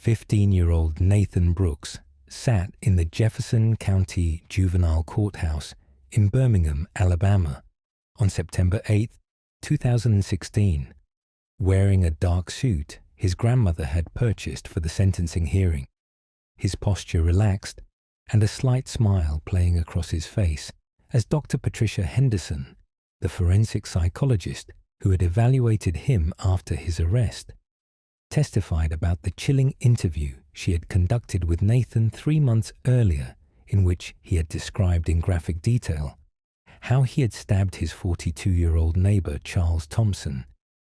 15-year-old Nathan Brooks sat in the Jefferson County Juvenile Courthouse in Birmingham, Alabama, on September 8, 2016, wearing a dark suit his grandmother had purchased for the sentencing hearing, his posture relaxed and a slight smile playing across his face as Dr. Patricia Henderson, the forensic psychologist who had evaluated him after his arrest, testified about the chilling interview she had conducted with Nathan 3 months earlier, in which he had described in graphic detail how he had stabbed his 42-year-old neighbor Charles Thompson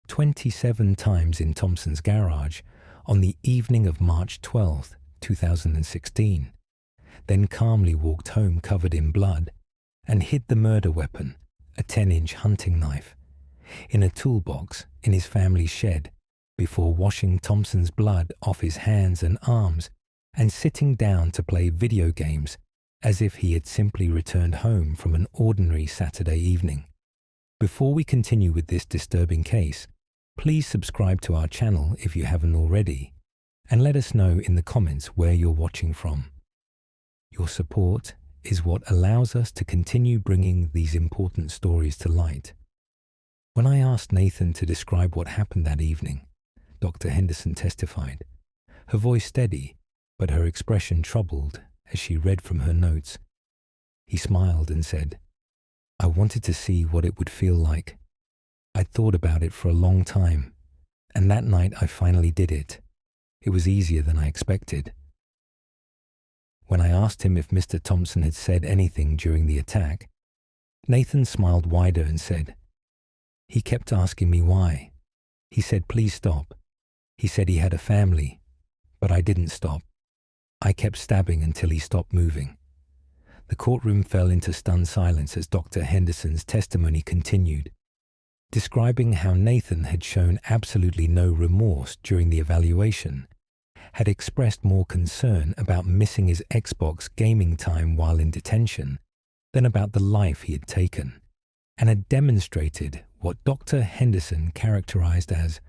27 times in Thompson's garage on the evening of March 12, 2016, then calmly walked home covered in blood and hid the murder weapon, a 10-inch hunting knife, in a toolbox in his family's shed before washing Thompson's blood off his hands and arms and sitting down to play video games as if he had simply returned home from an ordinary Saturday evening. Before we continue with this disturbing case, please subscribe to our channel if you haven't already, and let us know in the comments where you're watching from. Your support is what allows us to continue bringing these important stories to light. When I asked Nathan to describe what happened that evening, Dr. Henderson testified, her voice steady, but her expression troubled as she read from her notes. He smiled and said, "I wanted to see what it would feel like. I'd thought about it for a long time, and that night I finally did it. It was easier than I expected." When I asked him if Mr. Thompson had said anything during the attack, Nathan smiled wider and said, "He kept asking me why. He said, 'Please stop.' He said he had a family, but I didn't stop. I kept stabbing until he stopped moving." The courtroom fell into stunned silence as Dr. Henderson's testimony continued, describing how Nathan had shown absolutely no remorse during the evaluation, had expressed more concern about missing his Xbox gaming time while in detention than about the life he had taken, and had demonstrated what Dr. Henderson characterized as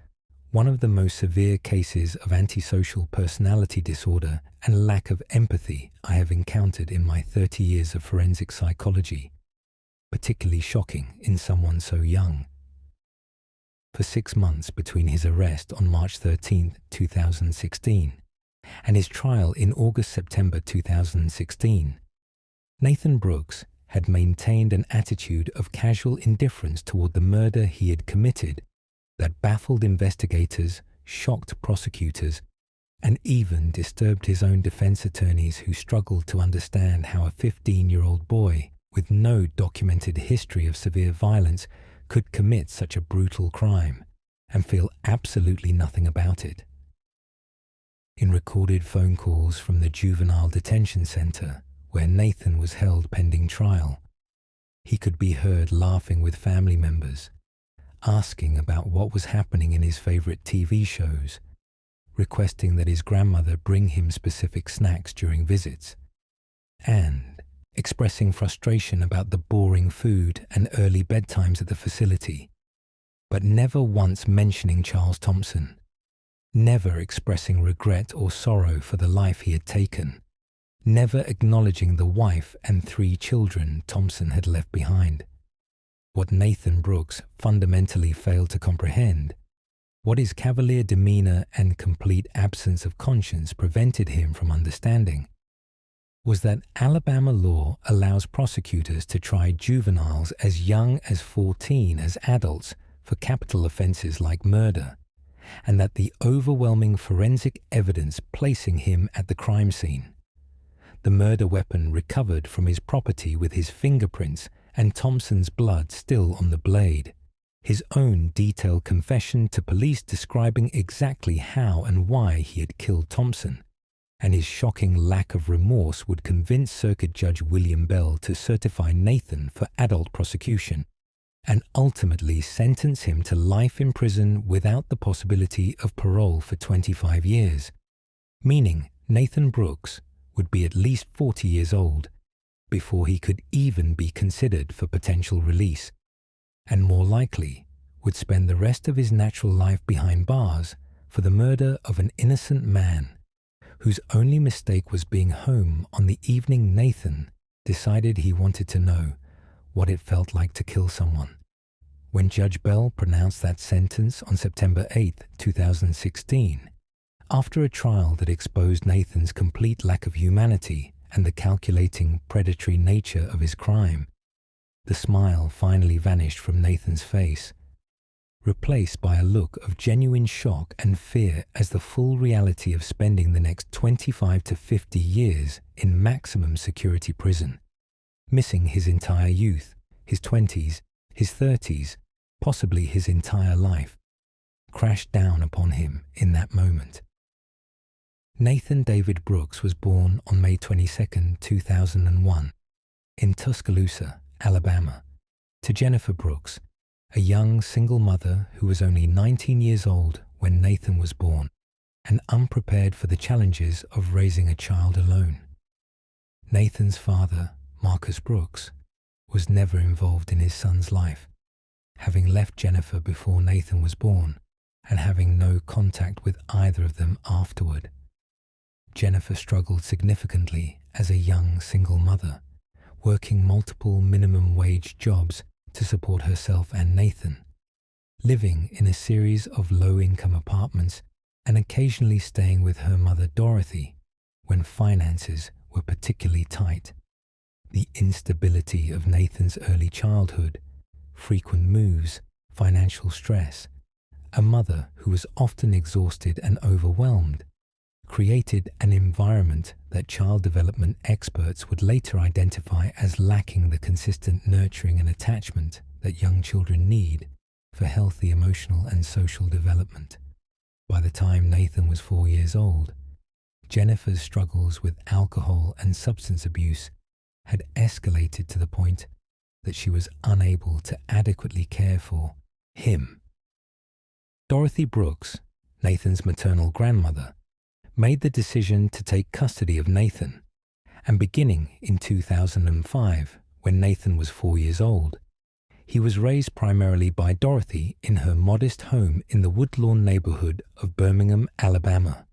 one of the most severe cases of antisocial personality disorder and lack of empathy I have encountered in my 30 years of forensic psychology, particularly shocking in someone so young. For 6 months between his arrest on March 13, 2016, and his trial in August-September 2016, Nathan Brooks had maintained an attitude of casual indifference toward the murder he had committed that baffled investigators, shocked prosecutors, and even disturbed his own defense attorneys who struggled to understand how a 15-year-old boy with no documented history of severe violence could commit such a brutal crime and feel absolutely nothing about it. In recorded phone calls from the Juvenile Detention Center, where Nathan was held pending trial, he could be heard laughing with family members, asking about what was happening in his favorite TV shows, requesting that his grandmother bring him specific snacks during visits, and expressing frustration about the boring food and early bedtimes at the facility, but never once mentioning Charles Thompson, never expressing regret or sorrow for the life he had taken, never acknowledging the wife and 3 children Thompson had left behind. What Nathan Brooks fundamentally failed to comprehend, what his cavalier demeanor and complete absence of conscience prevented him from understanding, was that Alabama law allows prosecutors to try juveniles as young as 14 as adults for capital offenses like murder, and that the overwhelming forensic evidence placing him at the crime scene, the murder weapon recovered from his property with his fingerprints and Thompson's blood still on the blade, his own detailed confession to police describing exactly how and why he had killed Thompson, and his shocking lack of remorse would convince Circuit Judge William Bell to certify Nathan for adult prosecution and ultimately sentence him to life in prison without the possibility of parole for 25 years, meaning Nathan Brooks would be at least 40 years old before he could even be considered for potential release, and more likely would spend the rest of his natural life behind bars for the murder of an innocent man whose only mistake was being home on the evening Nathan decided he wanted to know what it felt like to kill someone. When Judge Bell pronounced that sentence on September 8, 2016, after a trial that exposed Nathan's complete lack of humanity and the calculating, predatory nature of his crime, the smile finally vanished from Nathan's face, replaced by a look of genuine shock and fear as the full reality of spending the next 25 to 50 years in maximum security prison, missing his entire youth, his 20s, his 30s, possibly his entire life, crashed down upon him in that moment. Nathan David Brooks was born on May 22, 2001, in Tuscaloosa, Alabama, to Jennifer Brooks, a young single mother who was only 19 years old when Nathan was born and unprepared for the challenges of raising a child alone. Nathan's father, Marcus Brooks, was never involved in his son's life, having left Jennifer before Nathan was born and having no contact with either of them afterward. Jennifer struggled significantly as a young single mother, working multiple minimum wage jobs to support herself and Nathan, living in a series of low-income apartments and occasionally staying with her mother Dorothy when finances were particularly tight. The instability of Nathan's early childhood, frequent moves, financial stress, a mother who was often exhausted and overwhelmed, created an environment that child development experts would later identify as lacking the consistent nurturing and attachment that young children need for healthy emotional and social development. By the time Nathan was 4 years old, Jennifer's struggles with alcohol and substance abuse had escalated to the point that she was unable to adequately care for him. Dorothy Brooks, Nathan's maternal grandmother, made the decision to take custody of Nathan, and beginning in 2005, when Nathan was 4 years old, he was raised primarily by Dorothy in her modest home in the Woodlawn neighborhood of Birmingham, Alabama.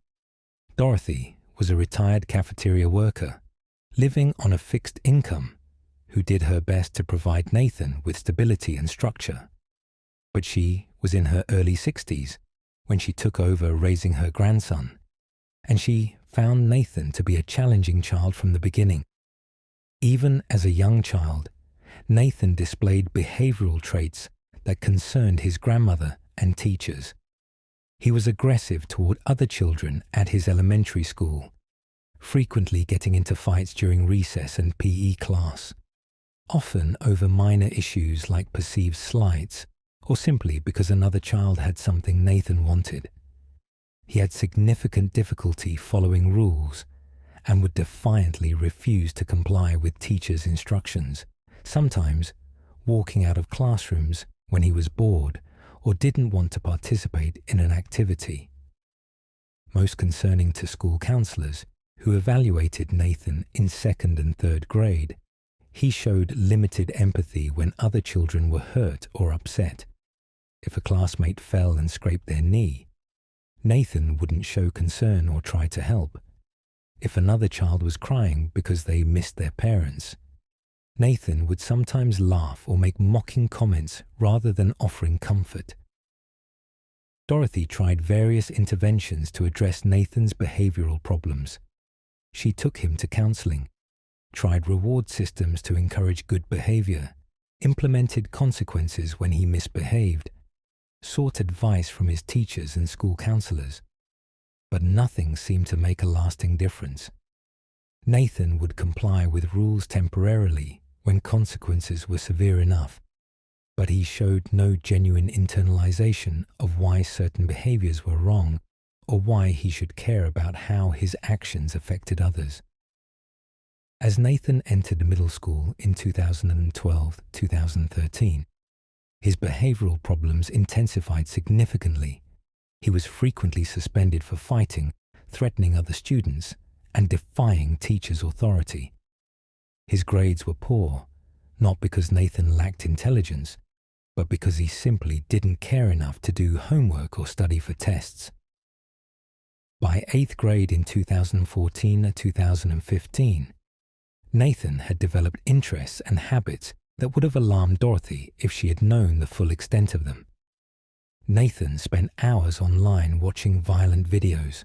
Dorothy was a retired cafeteria worker, living on a fixed income, who did her best to provide Nathan with stability and structure. But she was in her early 60s when she took over raising her grandson, and she found Nathan to be a challenging child from the beginning. Even as a young child, Nathan displayed behavioral traits that concerned his grandmother and teachers. He was aggressive toward other children at his elementary school, frequently getting into fights during recess and PE class, often over minor issues like perceived slights or simply because another child had something Nathan wanted. He had significant difficulty following rules and would defiantly refuse to comply with teachers' instructions, sometimes walking out of classrooms when he was bored or didn't want to participate in an activity. Most concerning to school counselors who evaluated Nathan in 2nd and 3rd grade, he showed limited empathy when other children were hurt or upset. If a classmate fell and scraped their knee, Nathan wouldn't show concern or try to help. If another child was crying because they missed their parents, Nathan would sometimes laugh or make mocking comments rather than offering comfort. Dorothy tried various interventions to address Nathan's behavioral problems. She took him to counseling, tried reward systems to encourage good behavior, implemented consequences when he misbehaved, sought advice from his teachers and school counselors, but nothing seemed to make a lasting difference. Nathan would comply with rules temporarily when consequences were severe enough, but he showed no genuine internalization of why certain behaviors were wrong or why he should care about how his actions affected others. As Nathan entered middle school in 2012-2013, his behavioral problems intensified significantly. He was frequently suspended for fighting, threatening other students, and defying teachers' authority. His grades were poor, not because Nathan lacked intelligence, but because he simply didn't care enough to do homework or study for tests. By 8th grade in 2014-2015, Nathan had developed interests and habits that would have alarmed Dorothy if she had known the full extent of them. Nathan spent hours online watching violent videos,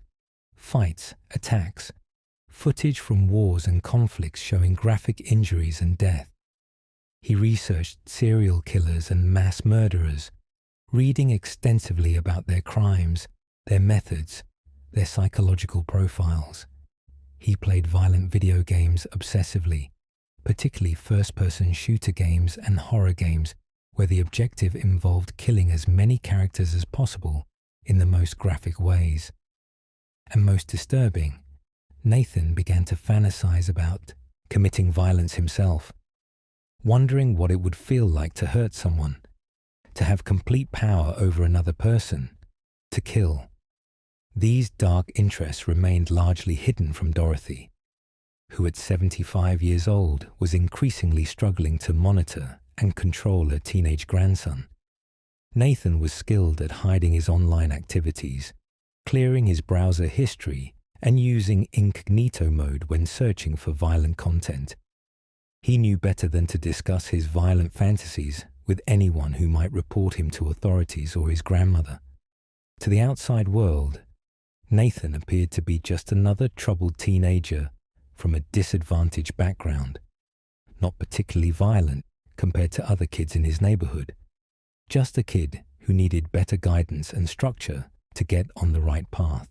fights, attacks, footage from wars and conflicts showing graphic injuries and death. He researched serial killers and mass murderers, reading extensively about their crimes, their methods, their psychological profiles. He played violent video games obsessively, particularly first-person shooter games and horror games where the objective involved killing as many characters as possible in the most graphic ways. And most disturbing, Nathan began to fantasize about committing violence himself, wondering what it would feel like to hurt someone, to have complete power over another person, to kill. These dark interests remained largely hidden from Dorothy, who at 75 years old was increasingly struggling to monitor and control her teenage grandson. Nathan was skilled at hiding his online activities, clearing his browser history, and using incognito mode when searching for violent content. He knew better than to discuss his violent fantasies with anyone who might report him to authorities or his grandmother. To the outside world, Nathan appeared to be just another troubled teenager from a disadvantaged background, not particularly violent compared to other kids in his neighborhood, just a kid who needed better guidance and structure to get on the right path.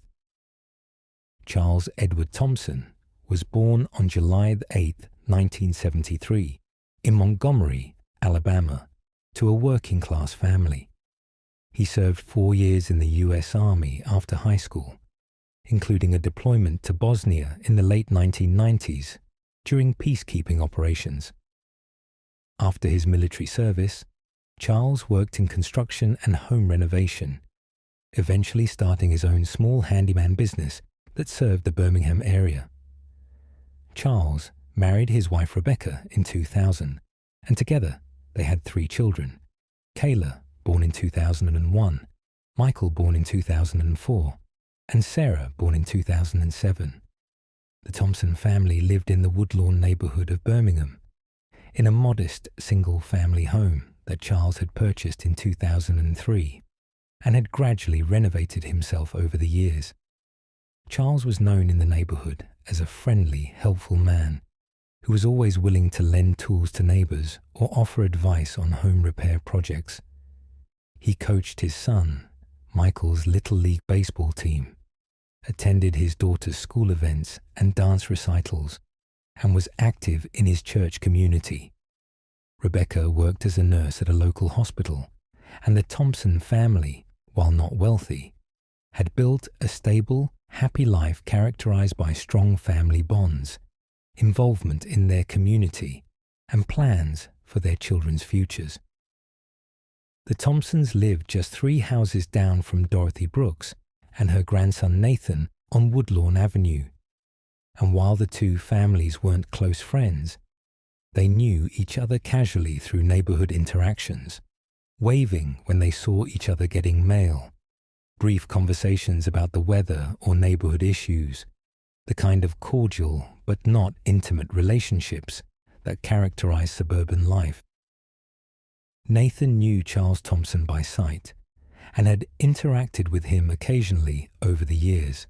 Charles Edward Thompson was born on July 8, 1973, in Montgomery, Alabama, to a working-class family. He served 4 years in the U.S. Army after high school, including a deployment to Bosnia in the late 1990s during peacekeeping operations. After his military service, Charles worked in construction and home renovation, eventually starting his own small handyman business that served the Birmingham area. Charles married his wife Rebecca in 2000, and together they had 3 children: Kayla, born in 2001, Michael, born in 2004, and Sarah, born in 2007. The Thompson family lived in the Woodlawn neighborhood of Birmingham, in a modest single-family home that Charles had purchased in 2003 and had gradually renovated himself over the years. Charles was known in the neighborhood as a friendly, helpful man who was always willing to lend tools to neighbors or offer advice on home repair projects. He coached his son, Michael's Little League baseball team, attended his daughter's school events and dance recitals, and was active in his church community. Rebecca worked as a nurse at a local hospital, and the Thompson family, while not wealthy, had built a stable, happy life characterized by strong family bonds, involvement in their community, and plans for their children's futures. The Thompsons lived just 3 houses down from Dorothy Brooks and her grandson Nathan on Woodlawn Avenue, and while the 2 families weren't close friends, they knew each other casually through neighborhood interactions, waving when they saw each other getting mail, brief conversations about the weather or neighborhood issues, the kind of cordial but not intimate relationships that characterize suburban life. Nathan knew Charles Thompson by sight and had interacted with him occasionally over the years.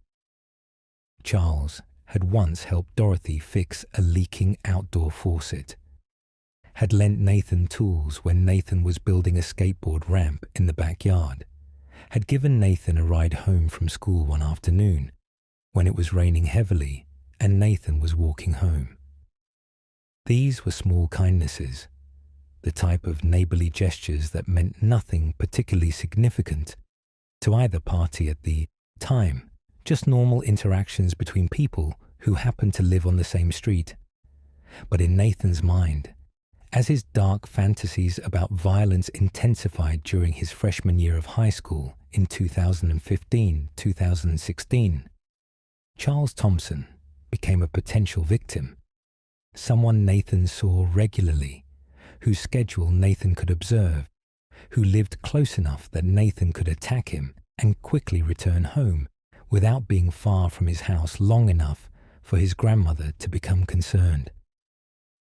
Charles had once helped Dorothy fix a leaking outdoor faucet, had lent Nathan tools when Nathan was building a skateboard ramp in the backyard, had given Nathan a ride home from school one afternoon when it was raining heavily and Nathan was walking home. These were small kindnesses, the type of neighborly gestures that meant nothing particularly significant to either party at the time, just normal interactions between people who happened to live on the same street. But in Nathan's mind, as his dark fantasies about violence intensified during his freshman year of high school in 2015-2016, Charles Thompson became a potential victim, someone Nathan saw regularly, whose schedule Nathan could observe, who lived close enough that Nathan could attack him and quickly return home without being far from his house long enough for his grandmother to become concerned.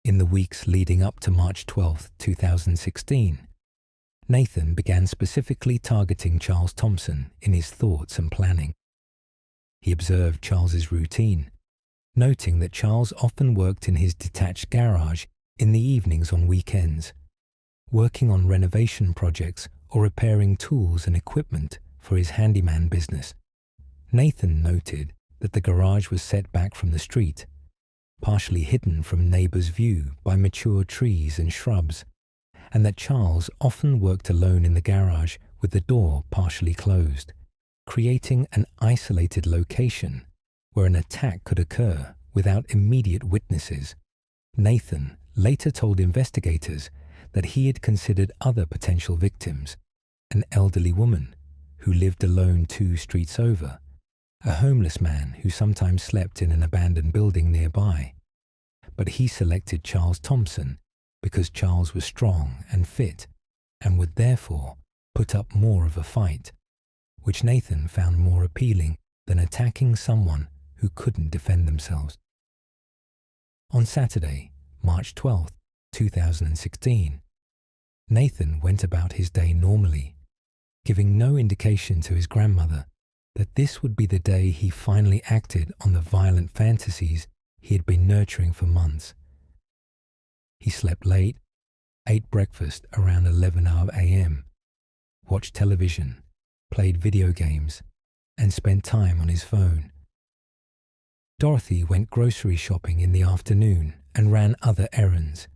In the weeks leading up to March 12, 2016, Nathan began specifically targeting Charles Thompson in his thoughts and planning. He observed Charles's routine, noting that Charles often worked in his detached garage in the evenings on weekends, working on renovation projects or repairing tools and equipment for his handyman business. Nathan noted that the garage was set back from the street, partially hidden from neighbors' view by mature trees and shrubs, and that Charles often worked alone in the garage with the door partially closed, creating an isolated location where an attack could occur without immediate witnesses. Nathan later told investigators that he had considered other potential victims: an elderly woman who lived alone 2 streets over, a homeless man who sometimes slept in an abandoned building nearby. But he selected Charles Thompson because Charles was strong and fit and would therefore put up more of a fight, which Nathan found more appealing than attacking someone who couldn't defend themselves. On Saturday, March 12, 2016, Nathan went about his day normally, giving no indication to his grandmother that this would be the day he finally acted on the violent fantasies he had been nurturing for months. He slept late, ate breakfast around 11 a.m., watched television, played video games, and spent time on his phone. Dorothy went grocery shopping in the afternoon and ran other errands,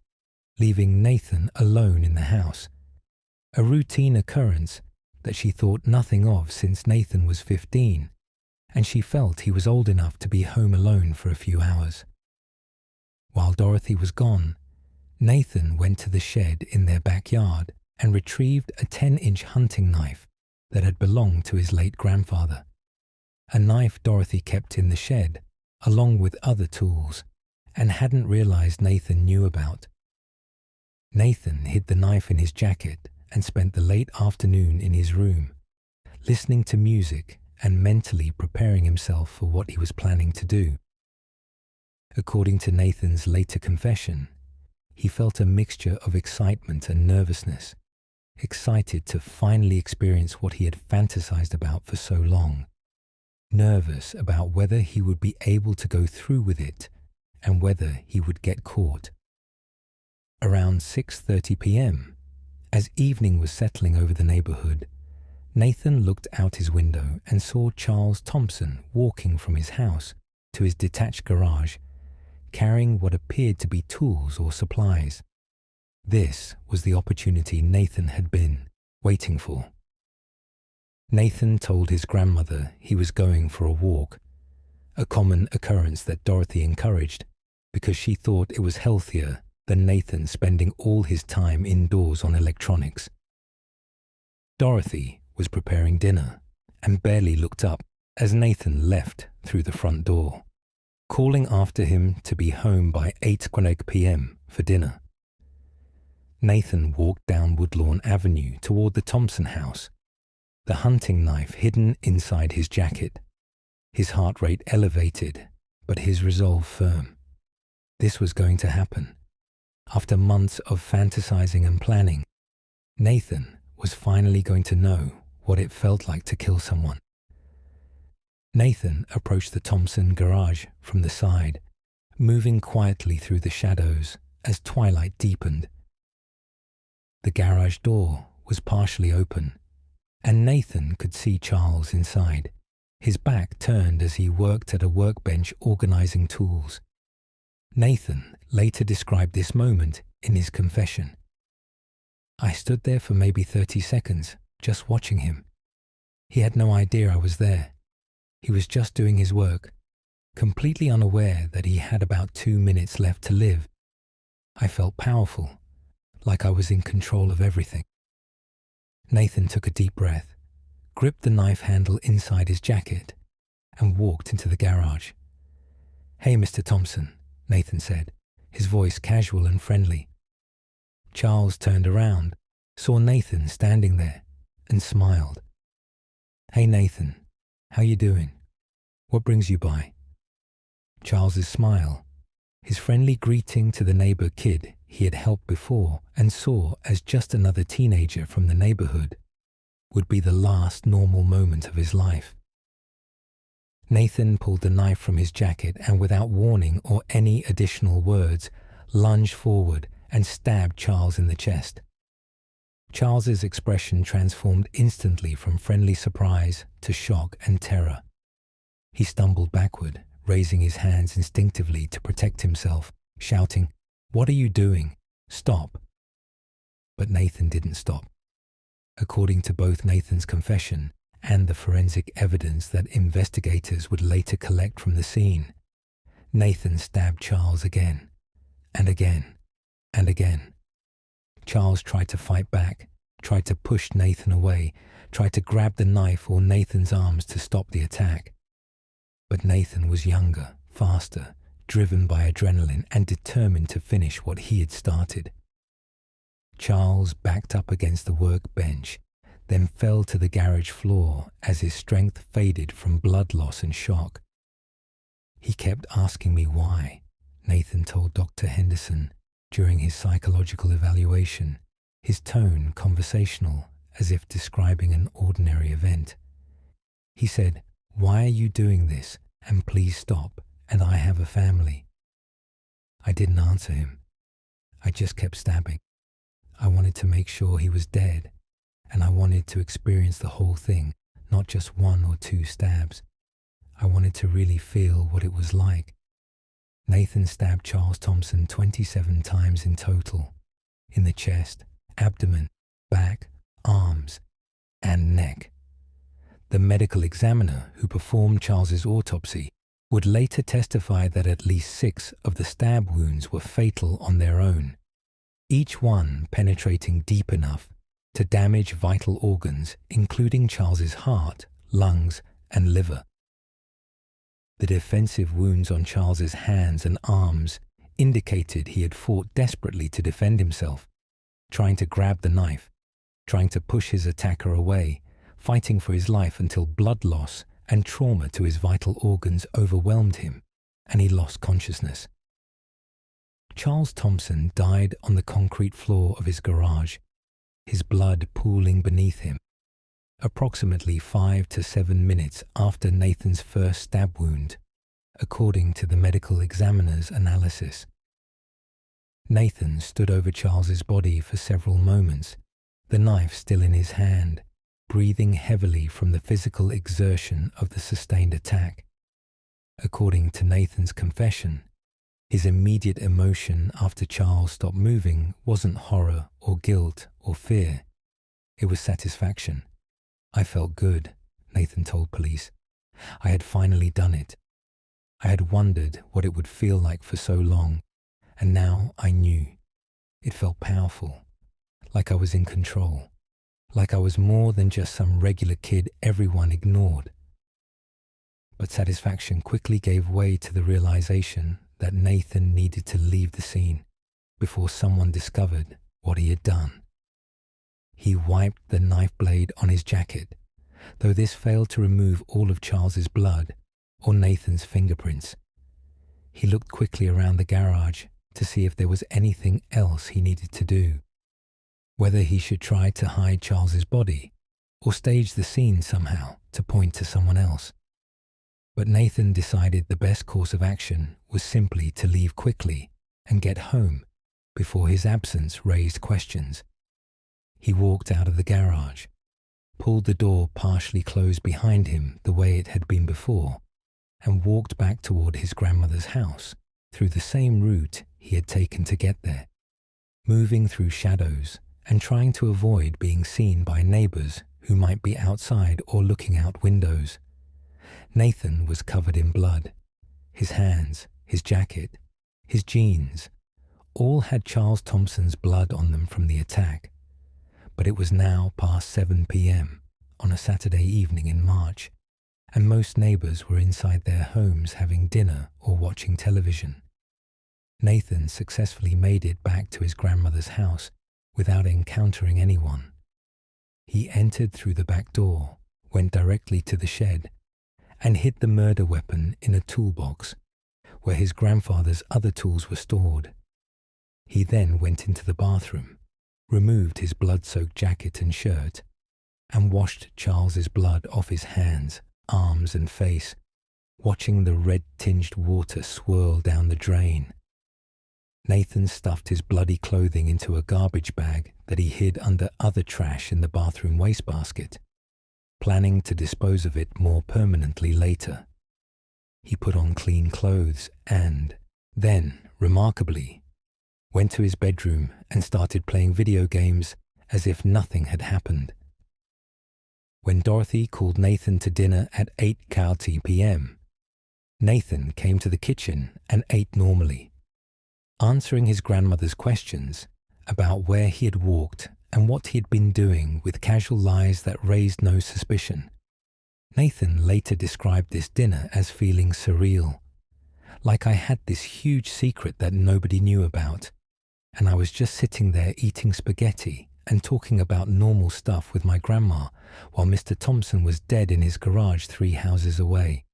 leaving Nathan alone in the house, a routine occurrence that she thought nothing of since Nathan was 15, and she felt he was old enough to be home alone for a few hours. While Dorothy was gone, Nathan went to the shed in their backyard and retrieved a 10-inch hunting knife that had belonged to his late grandfather, a knife Dorothy kept in the shed along with other tools and hadn't realized Nathan knew about. Nathan hid the knife in his jacket and spent the late afternoon in his room, listening to music and mentally preparing himself for what he was planning to do. According to Nathan's later confession, he felt a mixture of excitement and nervousness, excited to finally experience what he had fantasized about for so long, nervous about whether he would be able to go through with it and whether he would get caught. Around 6:30 p.m., as evening was settling over the neighborhood, Nathan looked out his window and saw Charles Thompson walking from his house to his detached garage, carrying what appeared to be tools or supplies. This was the opportunity Nathan had been waiting for. Nathan told his grandmother he was going for a walk, a common occurrence that Dorothy encouraged because she thought it was healthier than Nathan spending all his time indoors on electronics. Dorothy was preparing dinner and barely looked up as Nathan left through the front door, calling after him to be home by 8 p.m. for dinner. Nathan walked down Woodlawn Avenue toward the Thompson house, the hunting knife hidden inside his jacket, his heart rate elevated, but his resolve firm. This was going to happen. After months of fantasizing and planning, Nathan was finally going to know what it felt like to kill someone. Nathan approached the Thompson garage from the side, moving quietly through the shadows as twilight deepened. The garage door was partially open, and Nathan could see Charles inside, his back turned as he worked at a workbench organizing tools. Nathan later described this moment in his confession. "I stood there for maybe 30 seconds, just watching him. He had no idea I was there. He was just doing his work, completely unaware that he had about 2 minutes left to live. I felt powerful, like I was in control of everything." Nathan took a deep breath, gripped the knife handle inside his jacket, and walked into the garage. "Hey, Mr. Thompson," Nathan said, his voice casual and friendly. Charles turned around, saw Nathan standing there, and smiled. "Hey, Nathan, how you doing?" What brings you by? Charles's smile, his friendly greeting to the neighbor kid he had helped before and saw as just another teenager from the neighborhood, would be the last normal moment of his life. Nathan pulled the knife from his jacket and without warning or any additional words, lunged forward and stabbed Charles in the chest. Charles's expression transformed instantly from friendly surprise to shock and terror. He stumbled backward, raising his hands instinctively to protect himself, shouting, "What are you doing? Stop!" But Nathan didn't stop. According to both Nathan's confession and the forensic evidence that investigators would later collect from the scene, Nathan stabbed Charles again, and again, and again. Charles tried to fight back, tried to push Nathan away, tried to grab the knife or Nathan's arms to stop the attack. But Nathan was younger, faster, driven by adrenaline and determined to finish what he had started. Charles backed up against the workbench, then fell to the garage floor as his strength faded from blood loss and shock. He kept asking me why, Nathan told Dr. Henderson during his psychological evaluation, his tone conversational as if describing an ordinary event. He said, "Why are you doing this? And please stop, and I have a family." I didn't answer him. I just kept stabbing. I wanted to make sure he was dead, and I wanted to experience the whole thing, not just 1 or 2 stabs. I wanted to really feel what it was like. Nathan stabbed Charles Thompson 27 times in total, in the chest, abdomen, back, arms, and neck. The medical examiner who performed Charles's autopsy would later testify that at least 6 of the stab wounds were fatal on their own, each one penetrating deep enough to damage vital organs, including Charles's heart, lungs, and liver. The defensive wounds on Charles's hands and arms indicated he had fought desperately to defend himself, trying to grab the knife, trying to push his attacker away, fighting for his life until blood loss and trauma to his vital organs overwhelmed him, and he lost consciousness. Charles Thompson died on the concrete floor of his garage, his blood pooling beneath him, approximately 5 to 7 minutes after Nathan's first stab wound, according to the medical examiner's analysis. Nathan stood over Charles's body for several moments, the knife still in his hand, breathing heavily from the physical exertion of the sustained attack. According to Nathan's confession, his immediate emotion after Charles stopped moving wasn't horror or guilt or fear. It was satisfaction. "I felt good," Nathan told police. "I had finally done it. I had wondered what it would feel like for so long, and now I knew. It felt powerful, like I was in control, like I was more than just some regular kid everyone ignored." But satisfaction quickly gave way to the realization that Nathan needed to leave the scene before someone discovered what he had done. He wiped the knife blade on his jacket, though this failed to remove all of Charles's blood or Nathan's fingerprints. He looked quickly around the garage to see if there was anything else he needed to do, whether he should try to hide Charles's body or stage the scene somehow to point to someone else. But Nathan decided the best course of action was simply to leave quickly and get home before his absence raised questions. He walked out of the garage, pulled the door partially closed behind him the way it had been before, and walked back toward his grandmother's house through the same route he had taken to get there, moving through shadows and trying to avoid being seen by neighbors who might be outside or looking out windows. Nathan was covered in blood. His hands, his jacket, his jeans, all had Charles Thompson's blood on them from the attack. But it was now past 7 p.m. on a Saturday evening in March, and most neighbors were inside their homes having dinner or watching television. Nathan successfully made it back to his grandmother's house without encountering anyone. He entered through the back door, went directly to the shed, and hid the murder weapon in a toolbox where his grandfather's other tools were stored. He then went into the bathroom, removed his blood-soaked jacket and shirt, and washed Charles's blood off his hands, arms and face, watching the red-tinged water swirl down the drain. Nathan stuffed his bloody clothing into a garbage bag that he hid under other trash in the bathroom wastebasket, planning to dispose of it more permanently later. He put on clean clothes and then, remarkably, went to his bedroom and started playing video games as if nothing had happened. When Dorothy called Nathan to dinner at 8:00 p.m., Nathan came to the kitchen and ate normally, answering his grandmother's questions about where he had walked and what he had been doing with casual lies that raised no suspicion. Nathan later described this dinner as feeling surreal, like I had this huge secret that nobody knew about, and I was just sitting there eating spaghetti and talking about normal stuff with my grandma while Mr. Thompson was dead in his garage 3 houses away.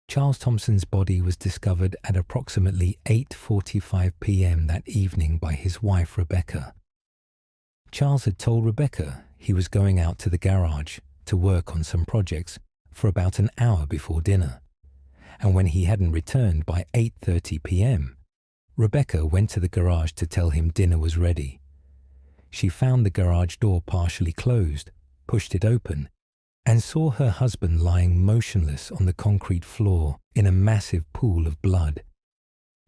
Charles Thompson's body was discovered at approximately 8:45 p.m. that evening by his wife Rebecca. Charles had told Rebecca he was going out to the garage to work on some projects for about an hour before dinner, and when he hadn't returned by 8:30 p.m., Rebecca went to the garage to tell him dinner was ready. She found the garage door partially closed, pushed it open, and saw her husband lying motionless on the concrete floor in a massive pool of blood.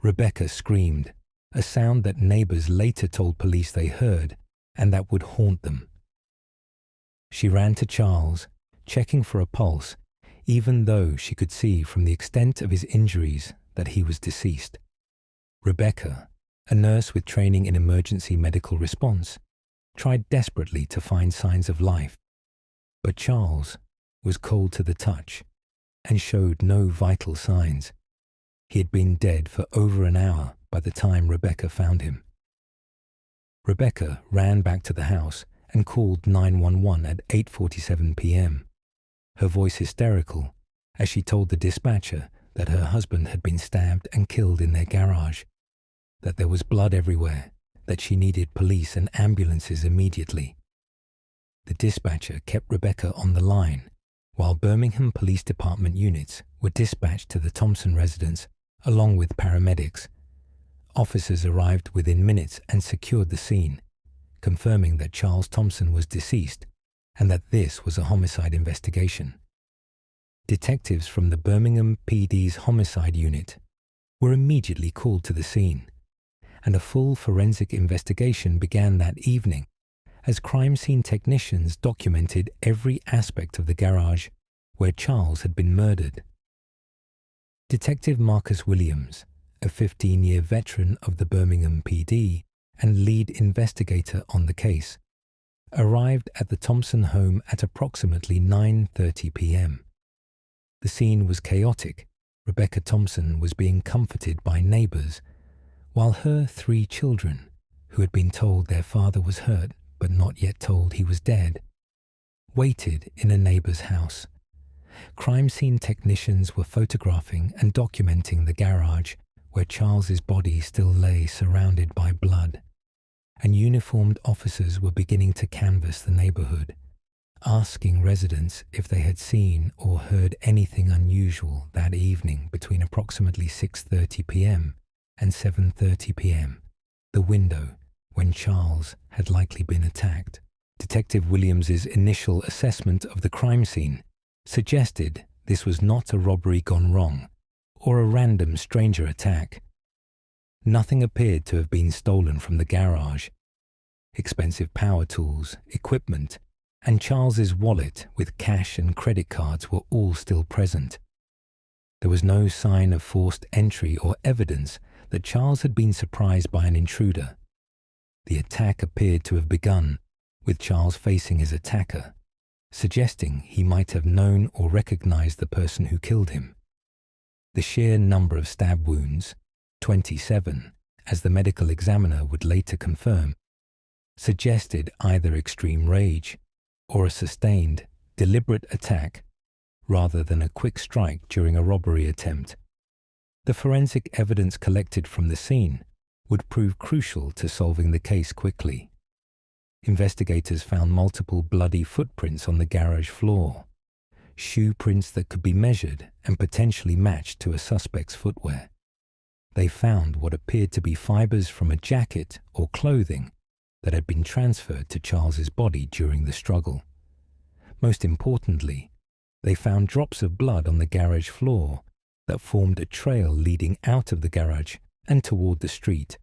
Rebecca screamed, a sound that neighbors later told police they heard and that would haunt them. She ran to Charles, checking for a pulse, even though she could see from the extent of his injuries that he was deceased. Rebecca, a nurse with training in emergency medical response, tried desperately to find signs of life, but Charles was cold to the touch and showed no vital signs. He had been dead for over an hour by the time Rebecca found him. Rebecca ran back to the house and called 911 at 8:47 p.m., her voice hysterical as she told the dispatcher that her husband had been stabbed and killed in their garage, that there was blood everywhere, that she needed police and ambulances immediately. The dispatcher kept Rebecca on the line while Birmingham Police Department units were dispatched to the Thompson residence along with paramedics. Officers arrived within minutes and secured the scene, confirming that Charles Thompson was deceased and that this was a homicide investigation. Detectives from the Birmingham PD's homicide unit were immediately called to the scene, and a full forensic investigation began that evening as crime scene technicians documented every aspect of the garage where Charles had been murdered. Detective Marcus Williams, a 15-year veteran of the Birmingham PD and lead investigator on the case, arrived at the Thompson home at approximately 9:30 p.m. The scene was chaotic. Rebecca Thompson was being comforted by neighbors, while her 3 children, who had been told their father was hurt but not yet told he was dead, waited in a neighbor's house. Crime scene technicians were photographing and documenting the garage where Charles's body still lay surrounded by blood, and uniformed officers were beginning to canvass the neighborhood, asking residents if they had seen or heard anything unusual that evening between approximately 6:30 p.m. and 7:30 p.m., the window when Charles had likely been attacked. Detective Williams's initial assessment of the crime scene suggested this was not a robbery gone wrong or a random stranger attack. Nothing appeared to have been stolen from the garage. Expensive power tools, equipment, and Charles's wallet with cash and credit cards were all still present. There was no sign of forced entry or evidence that Charles had been surprised by an intruder. The attack appeared to have begun with Charles facing his attacker, suggesting he might have known or recognized the person who killed him. The sheer number of stab wounds, 27, as the medical examiner would later confirm, suggested either extreme rage or a sustained, deliberate attack rather than a quick strike during a robbery attempt. The forensic evidence collected from the scene would prove crucial to solving the case quickly. Investigators found multiple bloody footprints on the garage floor, shoe prints that could be measured and potentially matched to a suspect's footwear. They found what appeared to be fibers from a jacket or clothing that had been transferred to Charles's body during the struggle. Most importantly, they found drops of blood on the garage floor that formed a trail leading out of the garage and toward the street,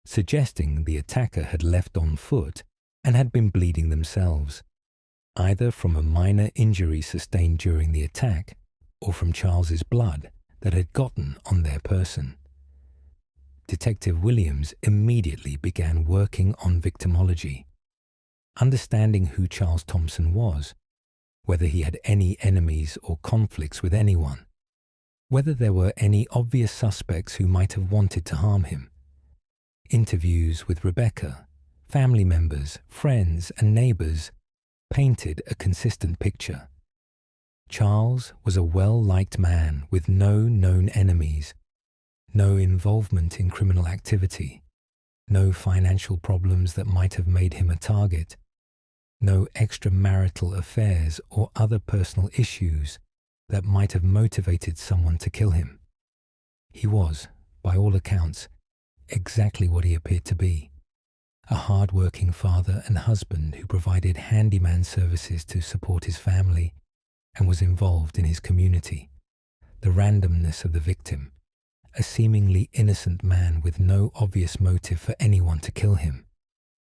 suggesting the attacker had left on foot and had been bleeding themselves, either from a minor injury sustained during the attack or from Charles's blood that had gotten on their person. Detective Williams immediately began working on victimology, understanding who Charles Thompson was, whether he had any enemies or conflicts with anyone, whether there were any obvious suspects who might have wanted to harm him. Interviews with Rebecca, family members, friends, and neighbors painted a consistent picture. Charles was a well-liked man with no known enemies, no involvement in criminal activity, no financial problems that might have made him a target, no extramarital affairs or other personal issues that might have motivated someone to kill him. He was, by all accounts, exactly what he appeared to be, a hard-working father and husband who provided handyman services to support his family and was involved in his community. The randomness of the victim, a seemingly innocent man with no obvious motive for anyone to kill him,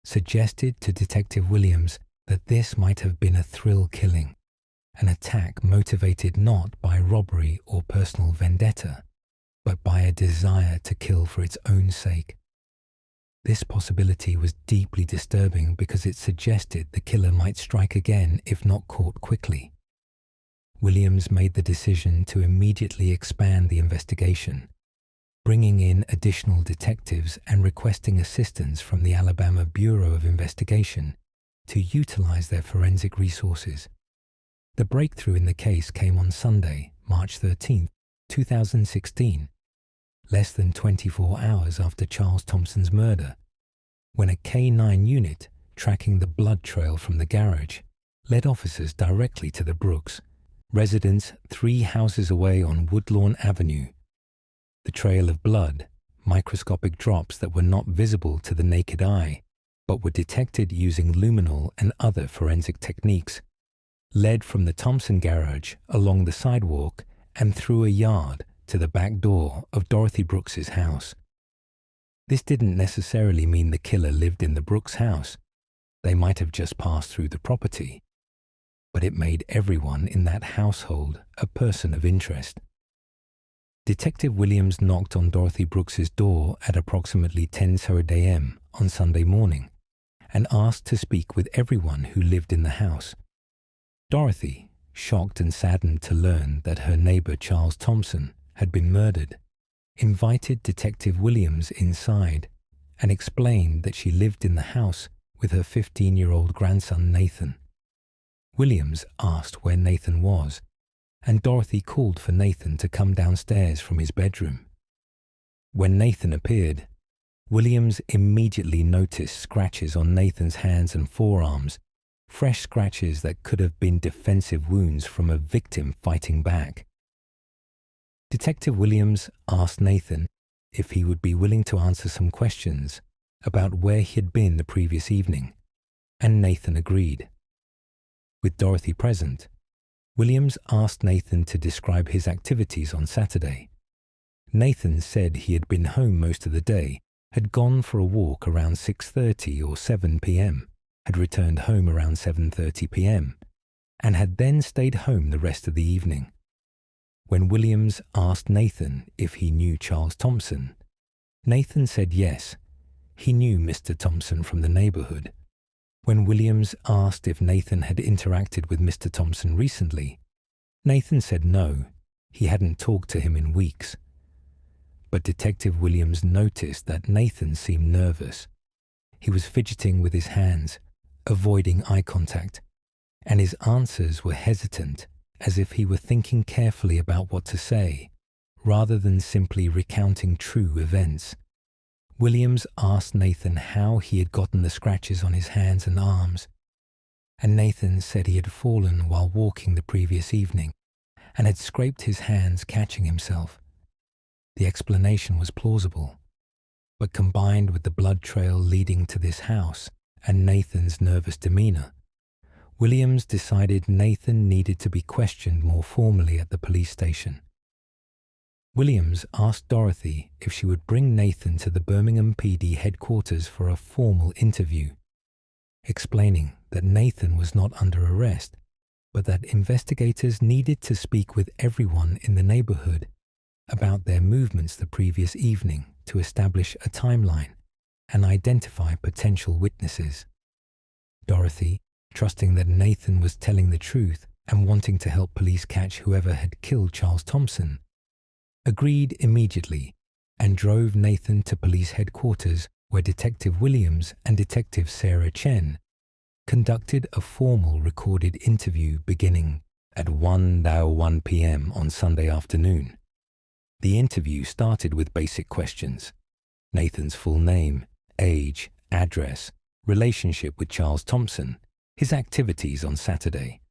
suggested to Detective Williams that this might have been a thrill killing, an attack motivated not by robbery or personal vendetta, but by a desire to kill for its own sake. This possibility was deeply disturbing because it suggested the killer might strike again if not caught quickly. Williams made the decision to immediately expand the investigation, bringing in additional detectives and requesting assistance from the Alabama Bureau of Investigation to utilize their forensic resources. The breakthrough in the case came on Sunday, March 13, 2016, less than 24 hours after Charles Thompson's murder, when a K-9 unit tracking the blood trail from the garage led officers directly to the Brooks, residence 3 houses away on Woodlawn Avenue. The trail of blood, microscopic drops that were not visible to the naked eye, but were detected using luminol and other forensic techniques, led from the Thompson garage along the sidewalk and through a yard to the back door of Dorothy Brooks's house. This didn't necessarily mean the killer lived in the Brooks house. They might have just passed through the property. But it made everyone in that household a person of interest. Detective Williams knocked on Dorothy Brooks's door at approximately 10:30 a.m. on Sunday morning and asked to speak with everyone who lived in the house. Dorothy, shocked and saddened to learn that her neighbor Charles Thompson had been murdered, invited Detective Williams inside and explained that she lived in the house with her 15-year-old grandson Nathan. Williams asked where Nathan was, and Dorothy called for Nathan to come downstairs from his bedroom. When Nathan appeared, Williams immediately noticed scratches on Nathan's hands and forearms, fresh scratches that could have been defensive wounds from a victim fighting back. Detective Williams asked Nathan if he would be willing to answer some questions about where he had been the previous evening, and Nathan agreed. With Dorothy present, Williams asked Nathan to describe his activities on Saturday. Nathan said he had been home most of the day, had gone for a walk around 6:30 or 7 p.m., had returned home around 7:30 p.m., and had then stayed home the rest of the evening. When Williams asked Nathan if he knew Charles Thompson, Nathan said yes, he knew Mr. Thompson from the neighborhood. When Williams asked if Nathan had interacted with Mr. Thompson recently, Nathan said no, he hadn't talked to him in weeks. But Detective Williams noticed that Nathan seemed nervous. He was fidgeting with his hands, avoiding eye contact, and his answers were hesitant as if he were thinking carefully about what to say, rather than simply recounting true events. Williams asked Nathan how he had gotten the scratches on his hands and arms, and Nathan said he had fallen while walking the previous evening and had scraped his hands catching himself. The explanation was plausible, but combined with the blood trail leading to this house and Nathan's nervous demeanor, Williams decided Nathan needed to be questioned more formally at the police station. Williams asked Dorothy if she would bring Nathan to the Birmingham PD headquarters for a formal interview, explaining that Nathan was not under arrest, but that investigators needed to speak with everyone in the neighborhood about their movements the previous evening to establish a timeline and identify potential witnesses. Dorothy, trusting that Nathan was telling the truth and wanting to help police catch whoever had killed Charles Thompson, agreed immediately and drove Nathan to police headquarters, where Detective Williams and Detective Sarah Chen conducted a formal recorded interview beginning at 1 p.m. on Sunday afternoon. The interview started with basic questions: Nathan's full name, age, address, relationship with Charles Thompson, his activities on Saturday.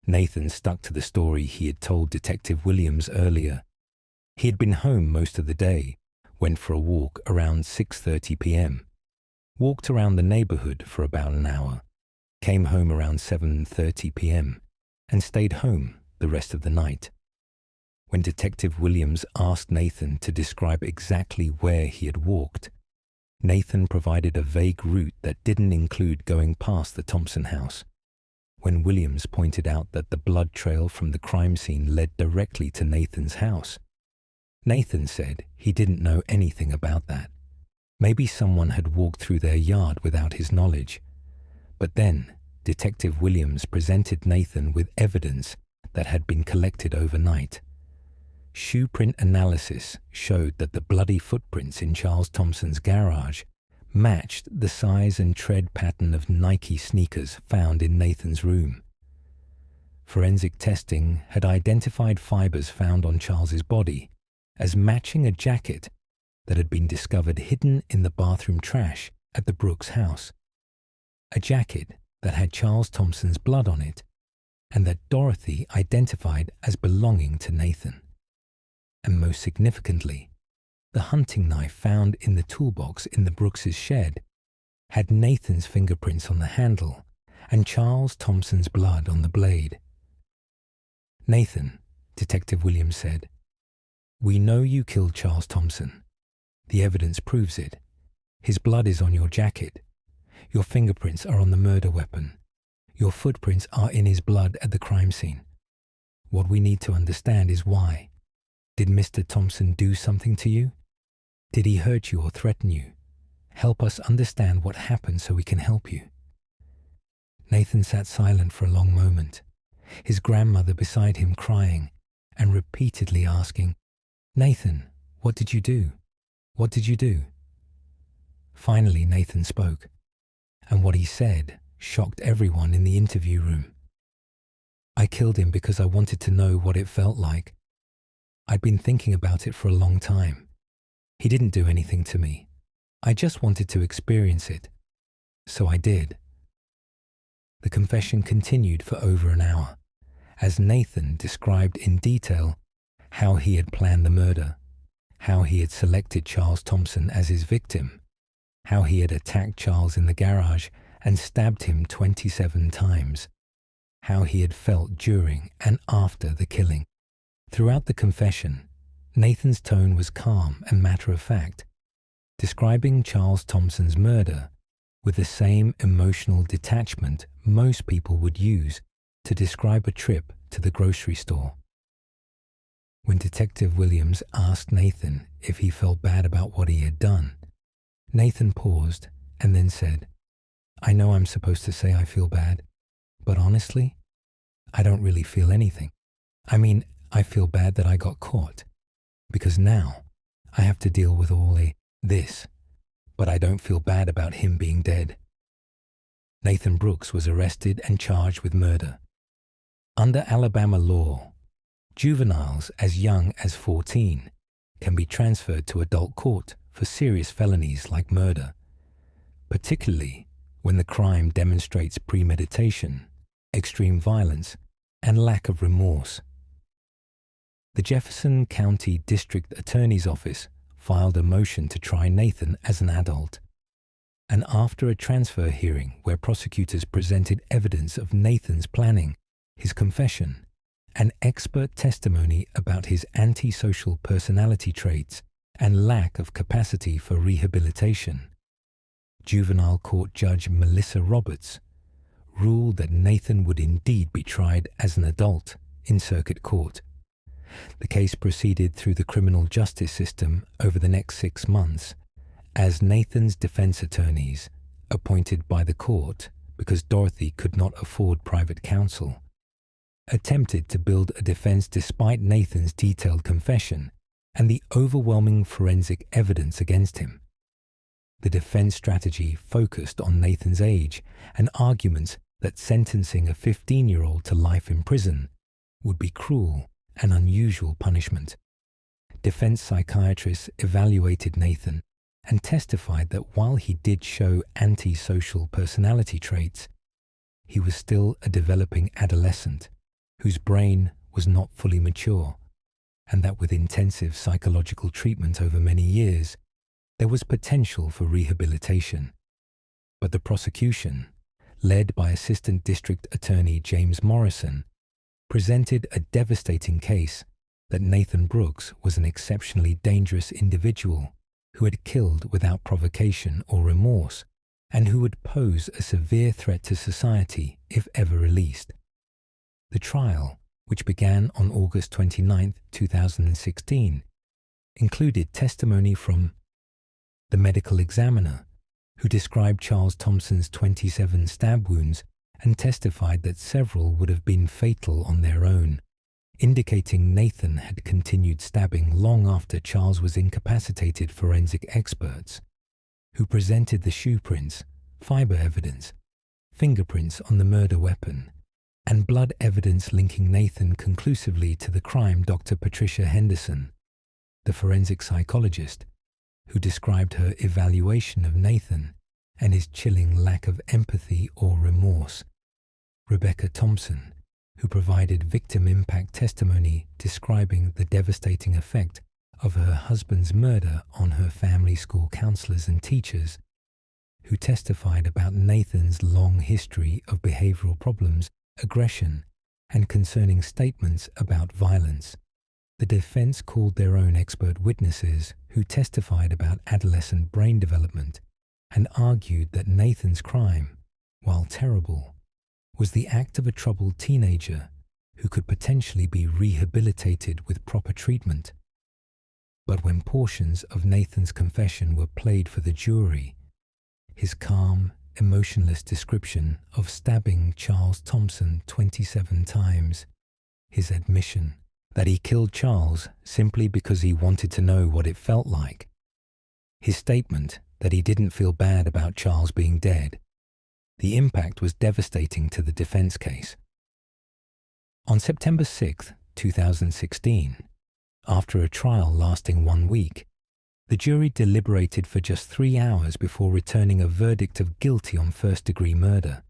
Nathan stuck to the story he had told Detective Williams earlier. He had been home most of the day, went for a walk around 6:30 p.m., walked around the neighborhood for about an hour, came home around 7:30 p.m., and stayed home the rest of the night. When Detective Williams asked Nathan to describe exactly where he had walked, Nathan provided a vague route that didn't include going past the Thompson house. When Williams pointed out that the blood trail from the crime scene led directly to Nathan's house, Nathan said he didn't know anything about that. Maybe someone had walked through their yard without his knowledge. But then, Detective Williams presented Nathan with evidence that had been collected overnight. Shoe print analysis showed that the bloody footprints in Charles Thompson's garage matched the size and tread pattern of Nike sneakers found in Nathan's room. Forensic testing had identified fibers found on Charles's body as matching a jacket that had been discovered hidden in the bathroom trash at the Brooks house. A jacket that had Charles Thompson's blood on it and that Dorothy identified as belonging to Nathan. And most significantly, the hunting knife found in the toolbox in the Brooks' shed had Nathan's fingerprints on the handle and Charles Thompson's blood on the blade. "Nathan," Detective Williams said, "we know you killed Charles Thompson. The evidence proves it. His blood is on your jacket. Your fingerprints are on the murder weapon. Your footprints are in his blood at the crime scene. What we need to understand is why. Did Mr. Thompson do something to you? Did he hurt you or threaten you? Help us understand what happened so we can help you." Nathan sat silent for a long moment, his grandmother beside him crying and repeatedly asking, "Nathan, what did you do? What did you do?" Finally, Nathan spoke, and what he said shocked everyone in the interview room. "I killed him because I wanted to know what it felt like. I'd been thinking about it for a long time. He didn't do anything to me. I just wanted to experience it. So I did." The confession continued for over an hour, as Nathan described in detail how he had planned the murder, how he had selected Charles Thompson as his victim, how he had attacked Charles in the garage and stabbed him 27 times, how he had felt during and after the killing. Throughout the confession, Nathan's tone was calm and matter-of-fact, describing Charles Thompson's murder with the same emotional detachment most people would use to describe a trip to the grocery store. When Detective Williams asked Nathan if he felt bad about what he had done, Nathan paused and then said, "I know I'm supposed to say I feel bad, but honestly, I don't really feel anything. I mean, I feel bad that I got caught, because now I have to deal with all this, but I don't feel bad about him being dead." Nathan Brooks was arrested and charged with murder. Under Alabama law, juveniles as young as 14 can be transferred to adult court for serious felonies like murder, particularly when the crime demonstrates premeditation, extreme violence, and lack of remorse. The Jefferson County District Attorney's Office filed a motion to try Nathan as an adult, and after a transfer hearing where prosecutors presented evidence of Nathan's planning, his confession, and expert testimony about his antisocial personality traits and lack of capacity for rehabilitation, Juvenile Court Judge Melissa Roberts ruled that Nathan would indeed be tried as an adult in circuit court. The case proceeded through the criminal justice system over the next 6 months as Nathan's defense attorneys, appointed by the court because Dorothy could not afford private counsel, attempted to build a defense despite Nathan's detailed confession and the overwhelming forensic evidence against him. The defense strategy focused on Nathan's age and arguments that sentencing a 15-year-old to life in prison would be cruel and unusual punishment. Defense psychiatrists evaluated Nathan and testified that while he did show antisocial personality traits, he was still a developing adolescent whose brain was not fully mature, and that with intensive psychological treatment over many years, there was potential for rehabilitation. But the prosecution, led by Assistant District Attorney James Morrison, presented a devastating case that Nathan Brooks was an exceptionally dangerous individual who had killed without provocation or remorse and who would pose a severe threat to society if ever released. The trial, which began on August 29, 2016, included testimony from the medical examiner, who described Charles Thompson's 27 stab wounds and testified that several would have been fatal on their own, indicating Nathan had continued stabbing long after Charles was incapacitated. Forensic experts, who presented the shoe prints, fiber evidence, fingerprints on the murder weapon, and blood evidence linking Nathan conclusively to the crime. Dr. Patricia Henderson, the forensic psychologist, who described her evaluation of Nathan and his chilling lack of empathy or remorse. Rebecca Thompson, who provided victim impact testimony describing the devastating effect of her husband's murder on her family school counselors and teachers, who testified about Nathan's long history of behavioral problems, aggression, and concerning statements about violence. The defense called their own expert witnesses who testified about adolescent brain development and argued that Nathan's crime, while terrible, was the act of a troubled teenager who could potentially be rehabilitated with proper treatment. But when portions of Nathan's confession were played for the jury, his calm, emotionless description of stabbing Charles Thompson 27 times, his admission that he killed Charles simply because he wanted to know what it felt like, his statement that he didn't feel bad about Charles being dead, the impact was devastating to the defense case. On September 6, 2016, after a trial lasting 1 week, the jury deliberated for just 3 hours before returning a verdict of guilty on first-degree murder.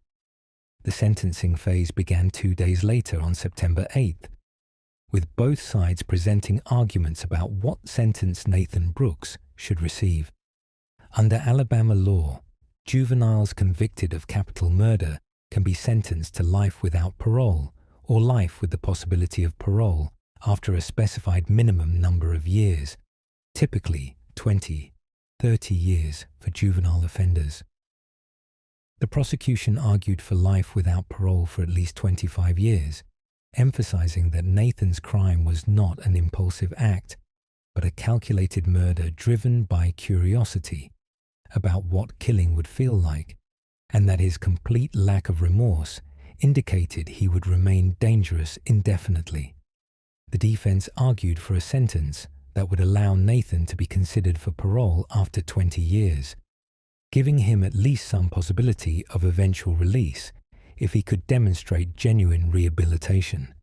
The sentencing phase began 2 days later on September 8th, with both sides presenting arguments about what sentence Nathan Brooks should receive. Under Alabama law, juveniles convicted of capital murder can be sentenced to life without parole or life with the possibility of parole after a specified minimum number of years, typically 20, 30 years for juvenile offenders. The prosecution argued for life without parole for at least 25 years, emphasizing that Nathan's crime was not an impulsive act, but a calculated murder driven by curiosity about what killing would feel like, and that his complete lack of remorse indicated he would remain dangerous indefinitely. The defense argued for a sentence that would allow Nathan to be considered for parole after 20 years, giving him at least some possibility of eventual release if he could demonstrate genuine rehabilitation.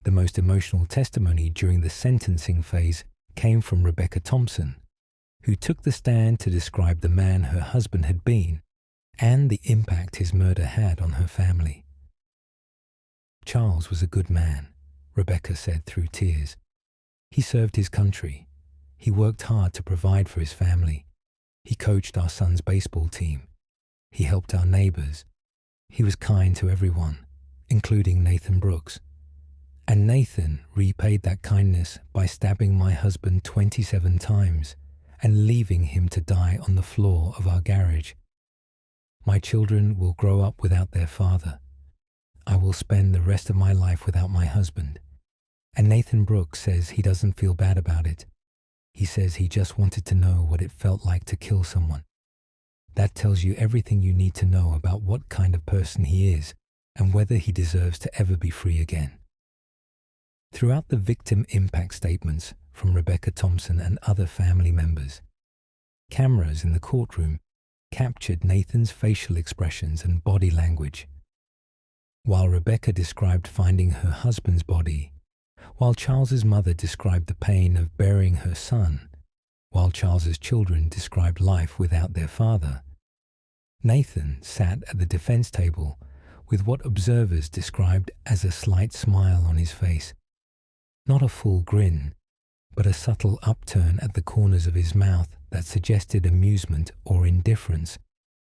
The most emotional testimony during the sentencing phase came from Rebecca Thompson, who took the stand to describe the man her husband had been and the impact his murder had on her family. "Charles was a good man," Rebecca said through tears. "He served his country. He worked hard to provide for his family. He coached our son's baseball team. He helped our neighbors. He was kind to everyone, including Nathan Brooks. And Nathan repaid that kindness by stabbing my husband 27 times and leaving him to die on the floor of our garage. My children will grow up without their father. I will spend the rest of my life without my husband. And Nathan Brooks says he doesn't feel bad about it. He says he just wanted to know what it felt like to kill someone. That tells you everything you need to know about what kind of person he is and whether he deserves to ever be free again." Throughout the victim impact statements from Rebecca Thompson and other family members, cameras in the courtroom captured Nathan's facial expressions and body language. While Rebecca described finding her husband's body, while Charles's mother described the pain of burying her son, while Charles's children described life without their father, Nathan sat at the defense table with what observers described as a slight smile on his face. Not a full grin, but a subtle upturn at the corners of his mouth that suggested amusement or indifference,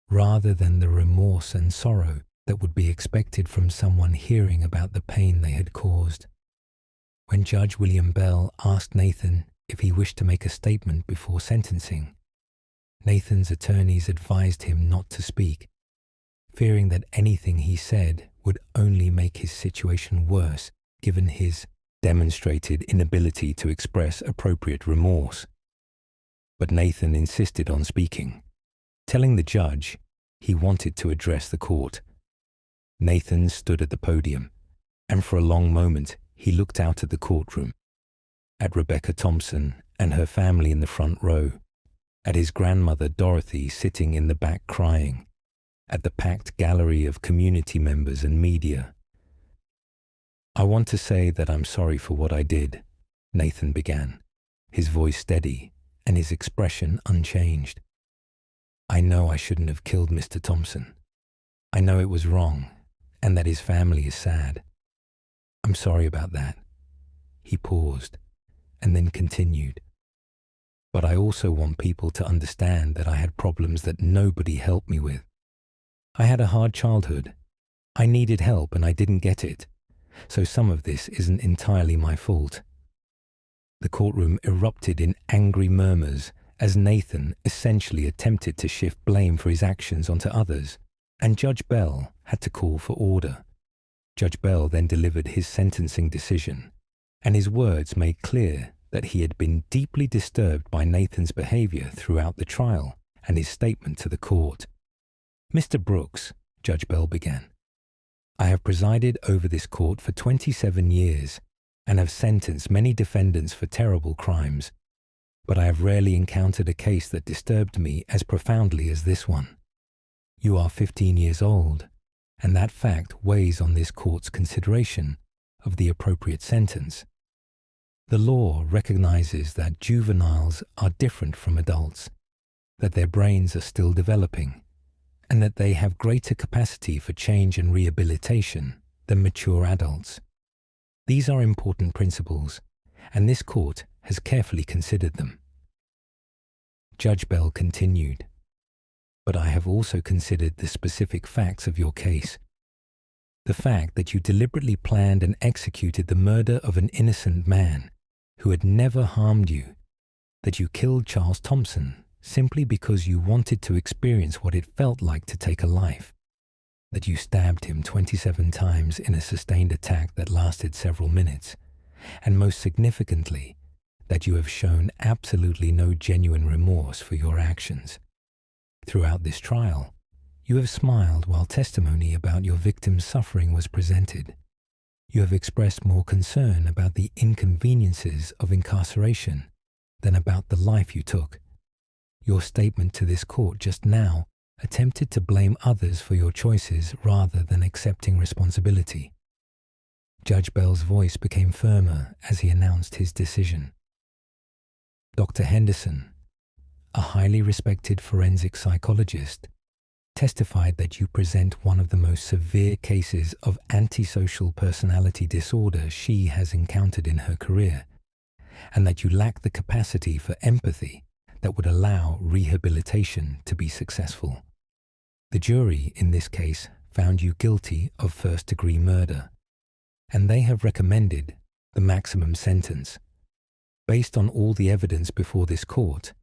rather than the remorse and sorrow that would be expected from someone hearing about the pain they had caused. When Judge William Bell asked Nathan if he wished to make a statement before sentencing, Nathan's attorneys advised him not to speak, fearing that anything he said would only make his situation worse given his demonstrated inability to express appropriate remorse. But Nathan insisted on speaking, telling the judge he wanted to address the court. Nathan stood at the podium, and for a long moment he looked out at the courtroom, at Rebecca Thompson and her family in the front row, at his grandmother Dorothy sitting in the back crying, at the packed gallery of community members and media. "I want to say that I'm sorry for what I did," Nathan began, his voice steady and his expression unchanged. "I know I shouldn't have killed Mr. Thompson. I know it was wrong and that his family is sad. I'm sorry about that." He paused and then continued. "But I also want people to understand that I had problems that nobody helped me with. I had a hard childhood. I needed help and I didn't get it. So some of this isn't entirely my fault." The courtroom erupted in angry murmurs as Nathan essentially attempted to shift blame for his actions onto others, and Judge Bell had to call for order. Judge Bell then delivered his sentencing decision, and his words made clear that he had been deeply disturbed by Nathan's behavior throughout the trial and his statement to the court. "Mr. Brooks," Judge Bell began, "I have presided over this court for 27 years and have sentenced many defendants for terrible crimes, but I have rarely encountered a case that disturbed me as profoundly as this one. You are 15 years old, and that fact weighs on this court's consideration of the appropriate sentence. The law recognizes that juveniles are different from adults, that their brains are still developing, and that they have greater capacity for change and rehabilitation than mature adults. These are important principles, and this court has carefully considered them." Judge Bell continued, "But I have also considered the specific facts of your case. The fact that you deliberately planned and executed the murder of an innocent man who had never harmed you, that you killed Charles Thompson simply because you wanted to experience what it felt like to take a life, that you stabbed him 27 times in a sustained attack that lasted several minutes, and most significantly, that you have shown absolutely no genuine remorse for your actions. Throughout this trial, you have smiled while testimony about your victim's suffering was presented. You have expressed more concern about the inconveniences of incarceration than about the life you took. Your statement to this court just now attempted to blame others for your choices rather than accepting responsibility. Judge Bell's voice became firmer as he announced his decision. Dr. Henderson, a highly respected forensic psychologist, testified that you present one of the most severe cases of antisocial personality disorder she has encountered in her career, and that you lack the capacity for empathy that would allow rehabilitation to be successful. The jury, in this case, found you guilty of first-degree murder, and they have recommended the maximum sentence. Based on all the evidence before this court,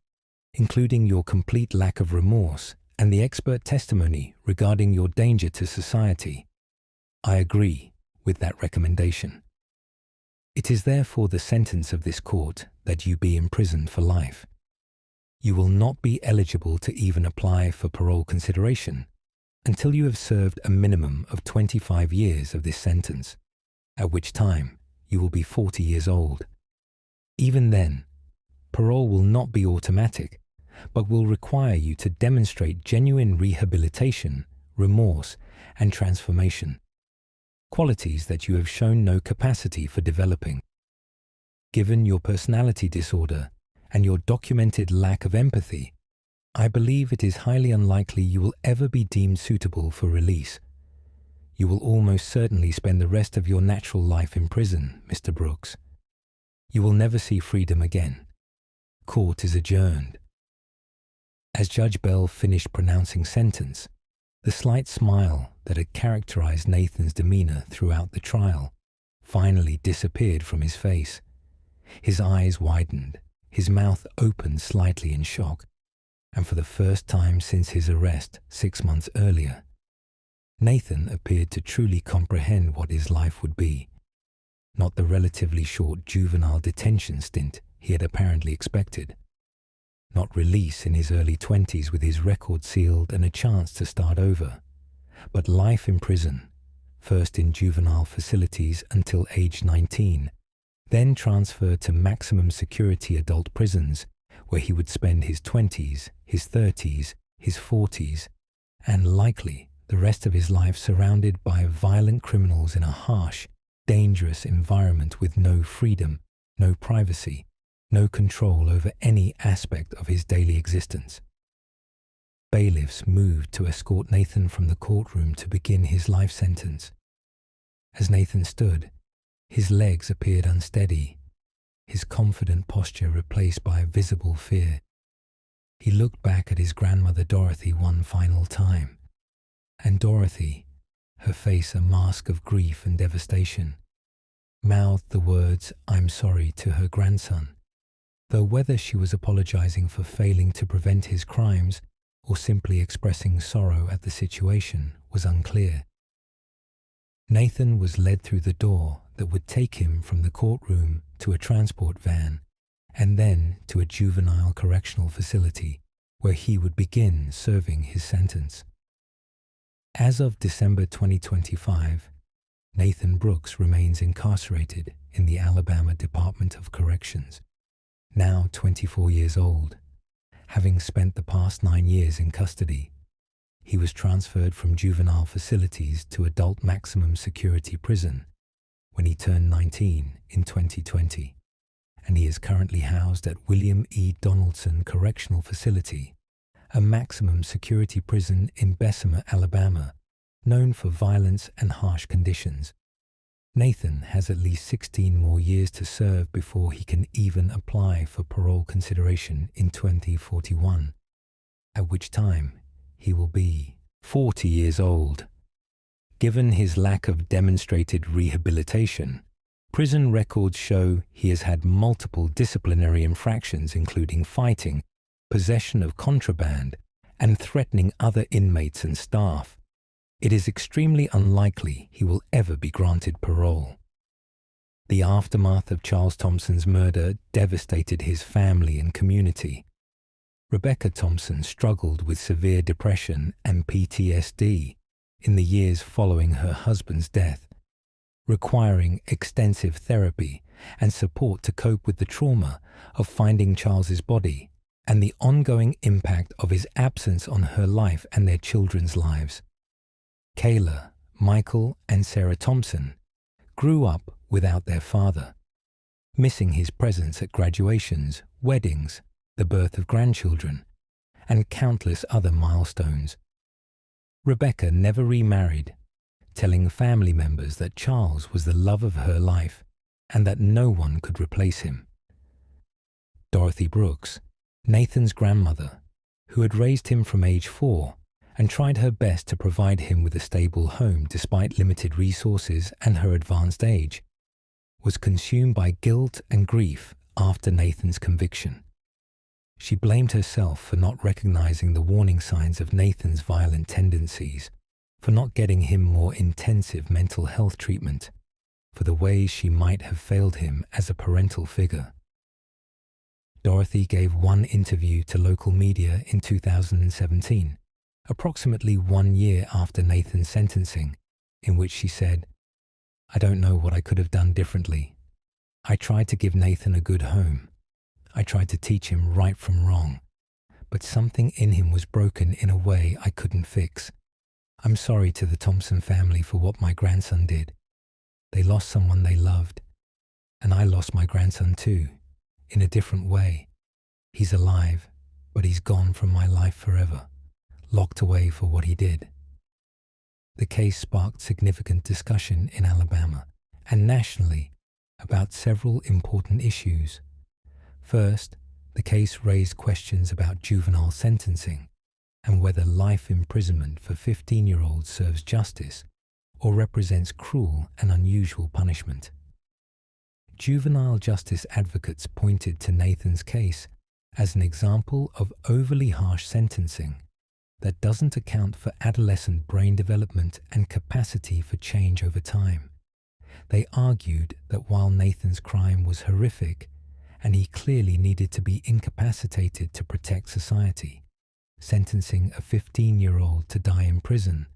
including your complete lack of remorse and the expert testimony regarding your danger to society, I agree with that recommendation. It is therefore the sentence of this court that you be imprisoned for life. You will not be eligible to even apply for parole consideration until you have served a minimum of 25 years of this sentence, at which time you will be 40 years old. Even then, parole will not be automatic, but will require you to demonstrate genuine rehabilitation, remorse, and transformation, qualities that you have shown no capacity for developing. Given your personality disorder and your documented lack of empathy, I believe it is highly unlikely you will ever be deemed suitable for release. You will almost certainly spend the rest of your natural life in prison, Mr. Brooks. You will never see freedom again. Court is adjourned. As Judge Bell finished pronouncing sentence, the slight smile that had characterized Nathan's demeanor throughout the trial finally disappeared from his face. His eyes widened, his mouth opened slightly in shock, and for the first time since his arrest 6 months earlier, Nathan appeared to truly comprehend what his life would be, not the relatively short juvenile detention stint he had apparently expected. Not release in his early 20s with his record sealed and a chance to start over, but life in prison, first in juvenile facilities until age 19, then transferred to maximum security adult prisons where he would spend his 20s, his 30s, his 40s, and likely the rest of his life surrounded by violent criminals in a harsh, dangerous environment with no freedom, no privacy, no control over any aspect of his daily existence. Bailiffs moved to escort Nathan from the courtroom to begin his life sentence. As Nathan stood, his legs appeared unsteady, his confident posture replaced by a visible fear. He looked back at his grandmother Dorothy one final time, and Dorothy, her face a mask of grief and devastation, mouthed the words, "I'm sorry," to her grandson, though whether she was apologizing for failing to prevent his crimes or simply expressing sorrow at the situation was unclear. Nathan was led through the door that would take him from the courtroom to a transport van and then to a juvenile correctional facility where he would begin serving his sentence. As of December 2025, Nathan Brooks remains incarcerated in the Alabama Department of Corrections, now 24 years old. Having spent the past 9 years in custody, he was transferred from juvenile facilities to adult maximum security prison when he turned 19 in 2020, and he is currently housed at William E. Donaldson Correctional Facility, a maximum security prison in Bessemer, Alabama, known for violence and harsh conditions. Nathan has at least 16 more years to serve before he can even apply for parole consideration in 2041, at which time he will be 40 years old. Given his lack of demonstrated rehabilitation, prison records show he has had multiple disciplinary infractions including fighting, possession of contraband, and threatening other inmates and staff. It is extremely unlikely he will ever be granted parole. The aftermath of Charles Thompson's murder devastated his family and community. Rebecca Thompson struggled with severe depression and PTSD in the years following her husband's death, requiring extensive therapy and support to cope with the trauma of finding Charles's body and the ongoing impact of his absence on her life and their children's lives. Kayla, Michael, and Sarah Thompson grew up without their father, missing his presence at graduations, weddings, the birth of grandchildren, and countless other milestones. Rebecca never remarried, telling family members that Charles was the love of her life and that no one could replace him. Dorothy Brooks, Nathan's grandmother, who had raised him from age 4 and tried her best to provide him with a stable home despite limited resources and her advanced age, was consumed by guilt and grief after Nathan's conviction. She blamed herself for not recognizing the warning signs of Nathan's violent tendencies, for not getting him more intensive mental health treatment, for the ways she might have failed him as a parental figure. Dorothy gave one interview to local media in 2017, approximately 1 year after Nathan's sentencing, in which she said, "I don't know what I could have done differently. I tried to give Nathan a good home. I tried to teach him right from wrong, but something in him was broken in a way I couldn't fix. I'm sorry to the Thompson family for what my grandson did. They lost someone they loved, and I lost my grandson too, in a different way. He's alive, but he's gone from my life forever, locked away for what he did." The case sparked significant discussion in Alabama and nationally about several important issues. First, the case raised questions about juvenile sentencing and whether life imprisonment for 15-year-olds serves justice or represents cruel and unusual punishment. Juvenile justice advocates pointed to Nathan's case as an example of overly harsh sentencing that doesn't account for adolescent brain development and capacity for change over time. They argued that while Nathan's crime was horrific and he clearly needed to be incapacitated to protect society, sentencing a 15-year-old to die in prison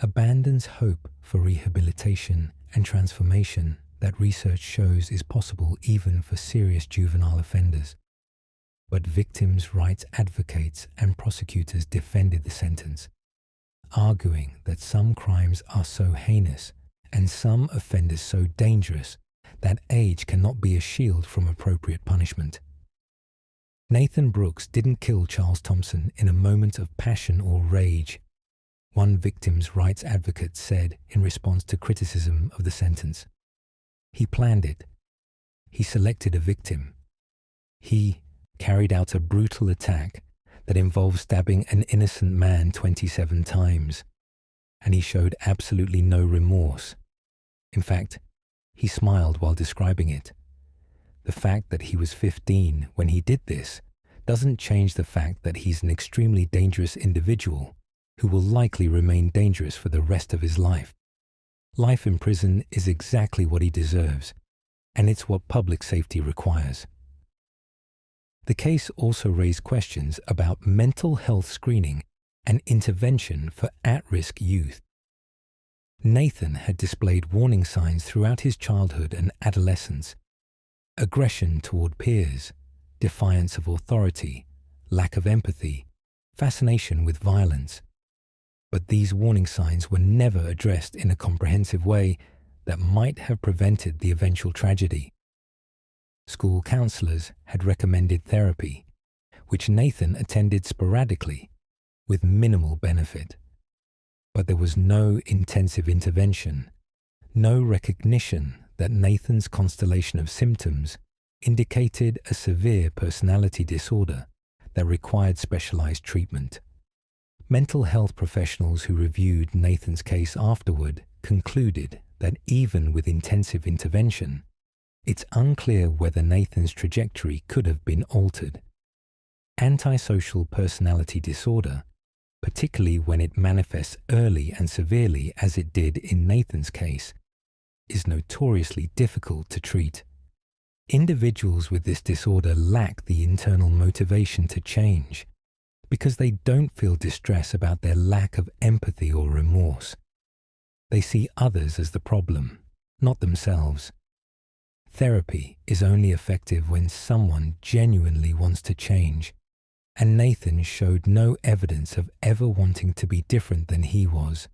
abandons hope for rehabilitation and transformation that research shows is possible even for serious juvenile offenders. But victims' rights advocates and prosecutors defended the sentence, arguing that some crimes are so heinous and some offenders so dangerous that age cannot be a shield from appropriate punishment. Nathan Brooks didn't kill Charles Thompson in a moment of passion or rage, one victims' rights advocate said in response to criticism of the sentence. He planned it. He selected a victim. He carried out a brutal attack that involved stabbing an innocent man 27 times, and he showed absolutely no remorse. In fact, he smiled while describing it. The fact that he was 15 when he did this doesn't change the fact that he's an extremely dangerous individual who will likely remain dangerous for the rest of his life. Life in prison is exactly what he deserves, and it's what public safety requires. The case also raised questions about mental health screening and intervention for at-risk youth. Nathan had displayed warning signs throughout his childhood and adolescence: aggression toward peers, defiance of authority, lack of empathy, fascination with violence. But these warning signs were never addressed in a comprehensive way that might have prevented the eventual tragedy. School counselors had recommended therapy, which Nathan attended sporadically, with minimal benefit. But there was no intensive intervention, no recognition that Nathan's constellation of symptoms indicated a severe personality disorder that required specialized treatment. Mental health professionals who reviewed Nathan's case afterward concluded that even with intensive intervention, it's unclear whether Nathan's trajectory could have been altered. Antisocial personality disorder, particularly when it manifests early and severely as it did in Nathan's case, is notoriously difficult to treat. Individuals with this disorder lack the internal motivation to change because they don't feel distress about their lack of empathy or remorse. They see others as the problem, not themselves. Therapy is only effective when someone genuinely wants to change, and Nathan showed no evidence of ever wanting to be different than he was.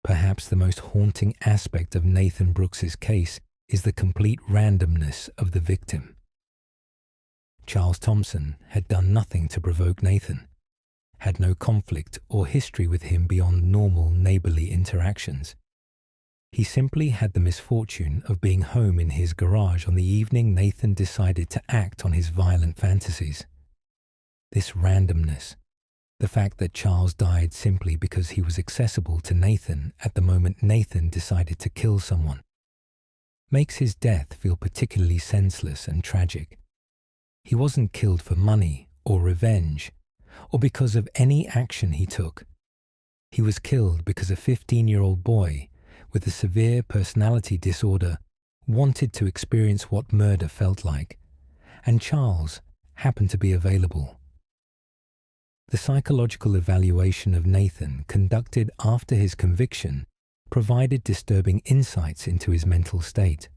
Perhaps the most haunting aspect of Nathan Brooks's case is the complete randomness of the victim. Charles Thompson had done nothing to provoke Nathan, had no conflict or history with him beyond normal neighborly interactions. He simply had the misfortune of being home in his garage on the evening Nathan decided to act on his violent fantasies. This randomness, the fact that Charles died simply because he was accessible to Nathan at the moment Nathan decided to kill someone, makes his death feel particularly senseless and tragic. He wasn't killed for money or revenge, or because of any action he took. He was killed because a 15-year-old boy with a severe personality disorder wanted to experience what murder felt like, and Charles happened to be available. The psychological evaluation of Nathan conducted after his conviction provided disturbing insights into his mental state.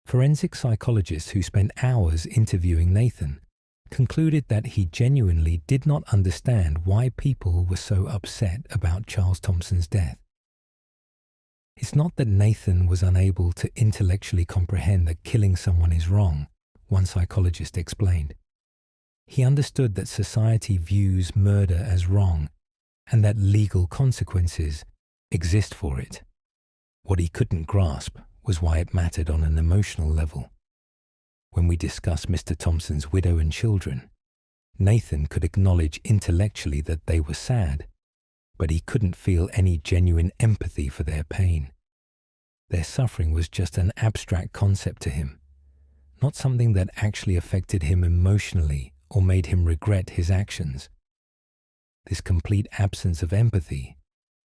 Forensic psychologists who spent hours interviewing Nathan concluded that he genuinely did not understand why people were so upset about Charles Thompson's death. It's not that Nathan was unable to intellectually comprehend that killing someone is wrong, one psychologist explained. He understood that society views murder as wrong and that legal consequences exist for it. What he couldn't grasp was why it mattered on an emotional level. When we discussed Mr. Thompson's widow and children, Nathan could acknowledge intellectually that they were sad, but he couldn't feel any genuine empathy for their pain. Their suffering was just an abstract concept to him, not something that actually affected him emotionally or made him regret his actions. This complete absence of empathy,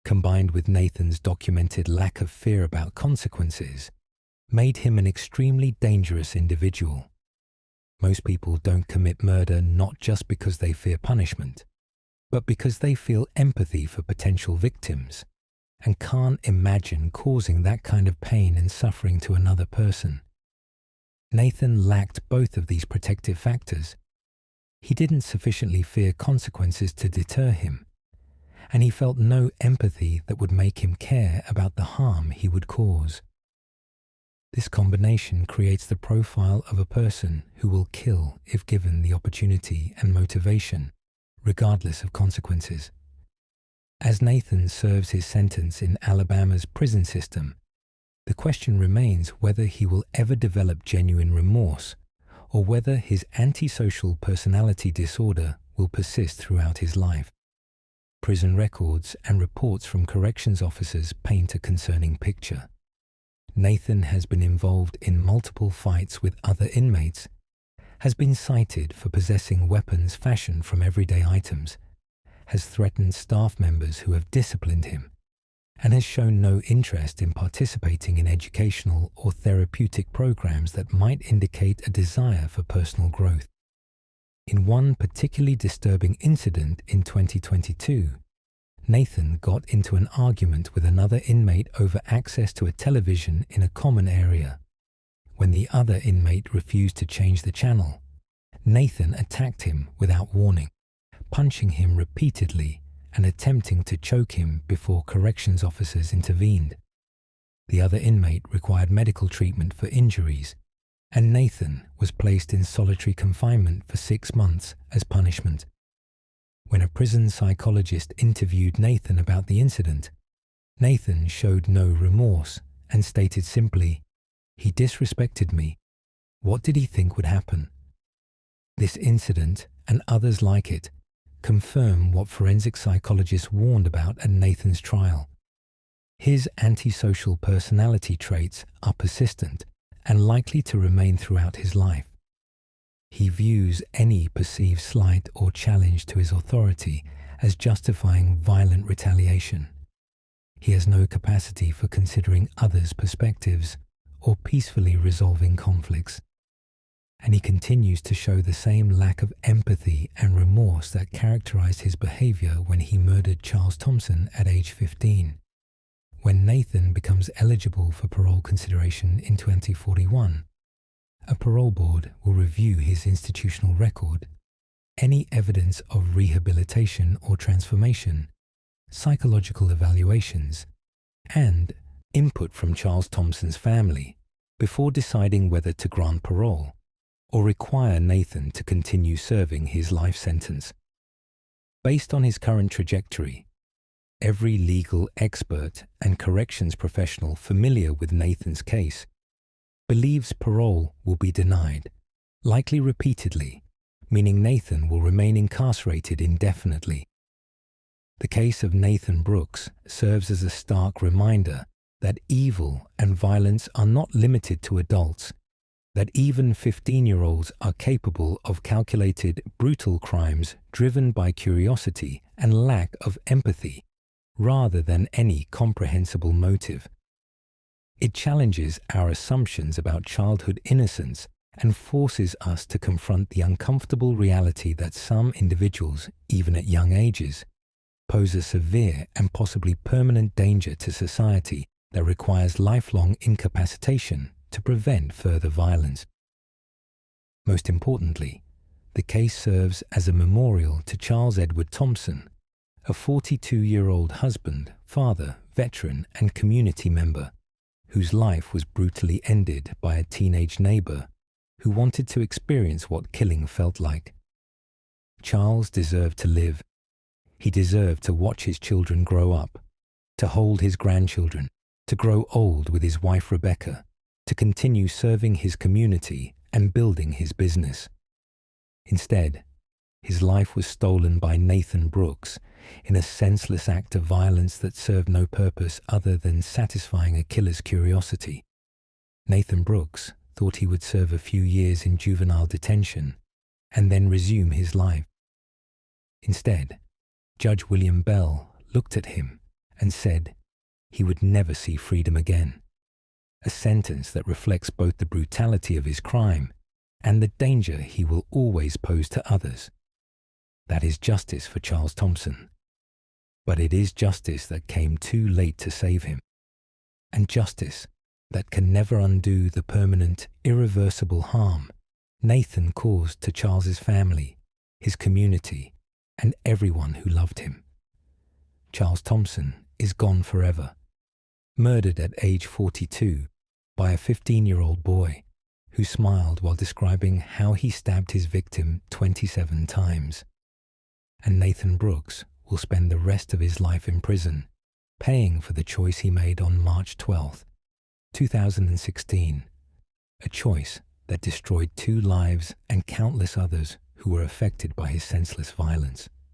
combined with Nathan's documented lack of fear about consequences, made him an extremely dangerous individual. Most people don't commit murder not just because they fear punishment, but because they feel empathy for potential victims and can't imagine causing that kind of pain and suffering to another person. Nathan lacked both of these protective factors. He didn't sufficiently fear consequences to deter him, and he felt no empathy that would make him care about the harm he would cause. This combination creates the profile of a person who will kill if given the opportunity and motivation, regardless of consequences. As Nathan serves his sentence in Alabama's prison system, the question remains whether he will ever develop genuine remorse or whether his antisocial personality disorder will persist throughout his life. Prison records and reports from corrections officers paint a concerning picture. Nathan has been involved in multiple fights with other inmates, has been cited for possessing weapons fashioned from everyday items, has threatened staff members who have disciplined him, and has shown no interest in participating in educational or therapeutic programs that might indicate a desire for personal growth. In one particularly disturbing incident in 2022, Nathan got into an argument with another inmate over access to a television in a common area. When the other inmate refused to change the channel, Nathan attacked him without warning, punching him repeatedly and attempting to choke him before corrections officers intervened. The other inmate required medical treatment for injuries, and Nathan was placed in solitary confinement for 6 months as punishment. When a prison psychologist interviewed Nathan about the incident, Nathan showed no remorse and stated simply, "He disrespected me. What did he think would happen?" This incident, and others like it, confirm what forensic psychologists warned about at Nathan's trial. His antisocial personality traits are persistent and likely to remain throughout his life. He views any perceived slight or challenge to his authority as justifying violent retaliation. He has no capacity for considering others' perspectives or peacefully resolving conflicts. And he continues to show the same lack of empathy and remorse that characterized his behavior when he murdered Charles Thompson at age 15. When Nathan becomes eligible for parole consideration in 2041, a parole board will review his institutional record any evidence of rehabilitation or transformation, psychological evaluations, and input from Charles Thompson's family before deciding whether to grant parole or require Nathan to continue serving his life sentence. Based on his current trajectory, every legal expert and corrections professional familiar with Nathan's case believes parole will be denied, likely repeatedly, meaning Nathan will remain incarcerated indefinitely. The case of Nathan Brooks serves as a stark reminder that evil and violence are not limited to adults, that even 15-year-olds are capable of calculated, brutal crimes driven by curiosity and lack of empathy, rather than any comprehensible motive. It challenges our assumptions about childhood innocence and forces us to confront the uncomfortable reality that some individuals, even at young ages, pose a severe and possibly permanent danger to society that requires lifelong incapacitation to prevent further violence. Most importantly, the case serves as a memorial to Charles Edward Thompson, a 42-year-old husband, father, veteran, and community member whose life was brutally ended by a teenage neighbor who wanted to experience what killing felt like. Charles deserved to live. He deserved to watch his children grow up, to hold his grandchildren, to grow old with his wife Rebecca, to continue serving his community and building his business. Instead, his life was stolen by Nathan Brooks in a senseless act of violence that served no purpose other than satisfying a killer's curiosity. Nathan Brooks thought he would serve a few years in juvenile detention and then resume his life. Instead, Judge William Bell looked at him and said he would never see freedom again, a sentence that reflects both the brutality of his crime and the danger he will always pose to others. That is justice for Charles Thompson. But it is justice that came too late to save him, and justice that can never undo the permanent, irreversible harm Nathan caused to Charles's family, his community, and everyone who loved him. Charles Thompson is gone forever, murdered at age 42 by a 15-year-old boy who smiled while describing how he stabbed his victim 27 times. And Nathan Brooks will spend the rest of his life in prison, paying for the choice he made on March 12, 2016, a choice that destroyed 2 lives and countless others who were affected by his senseless violence.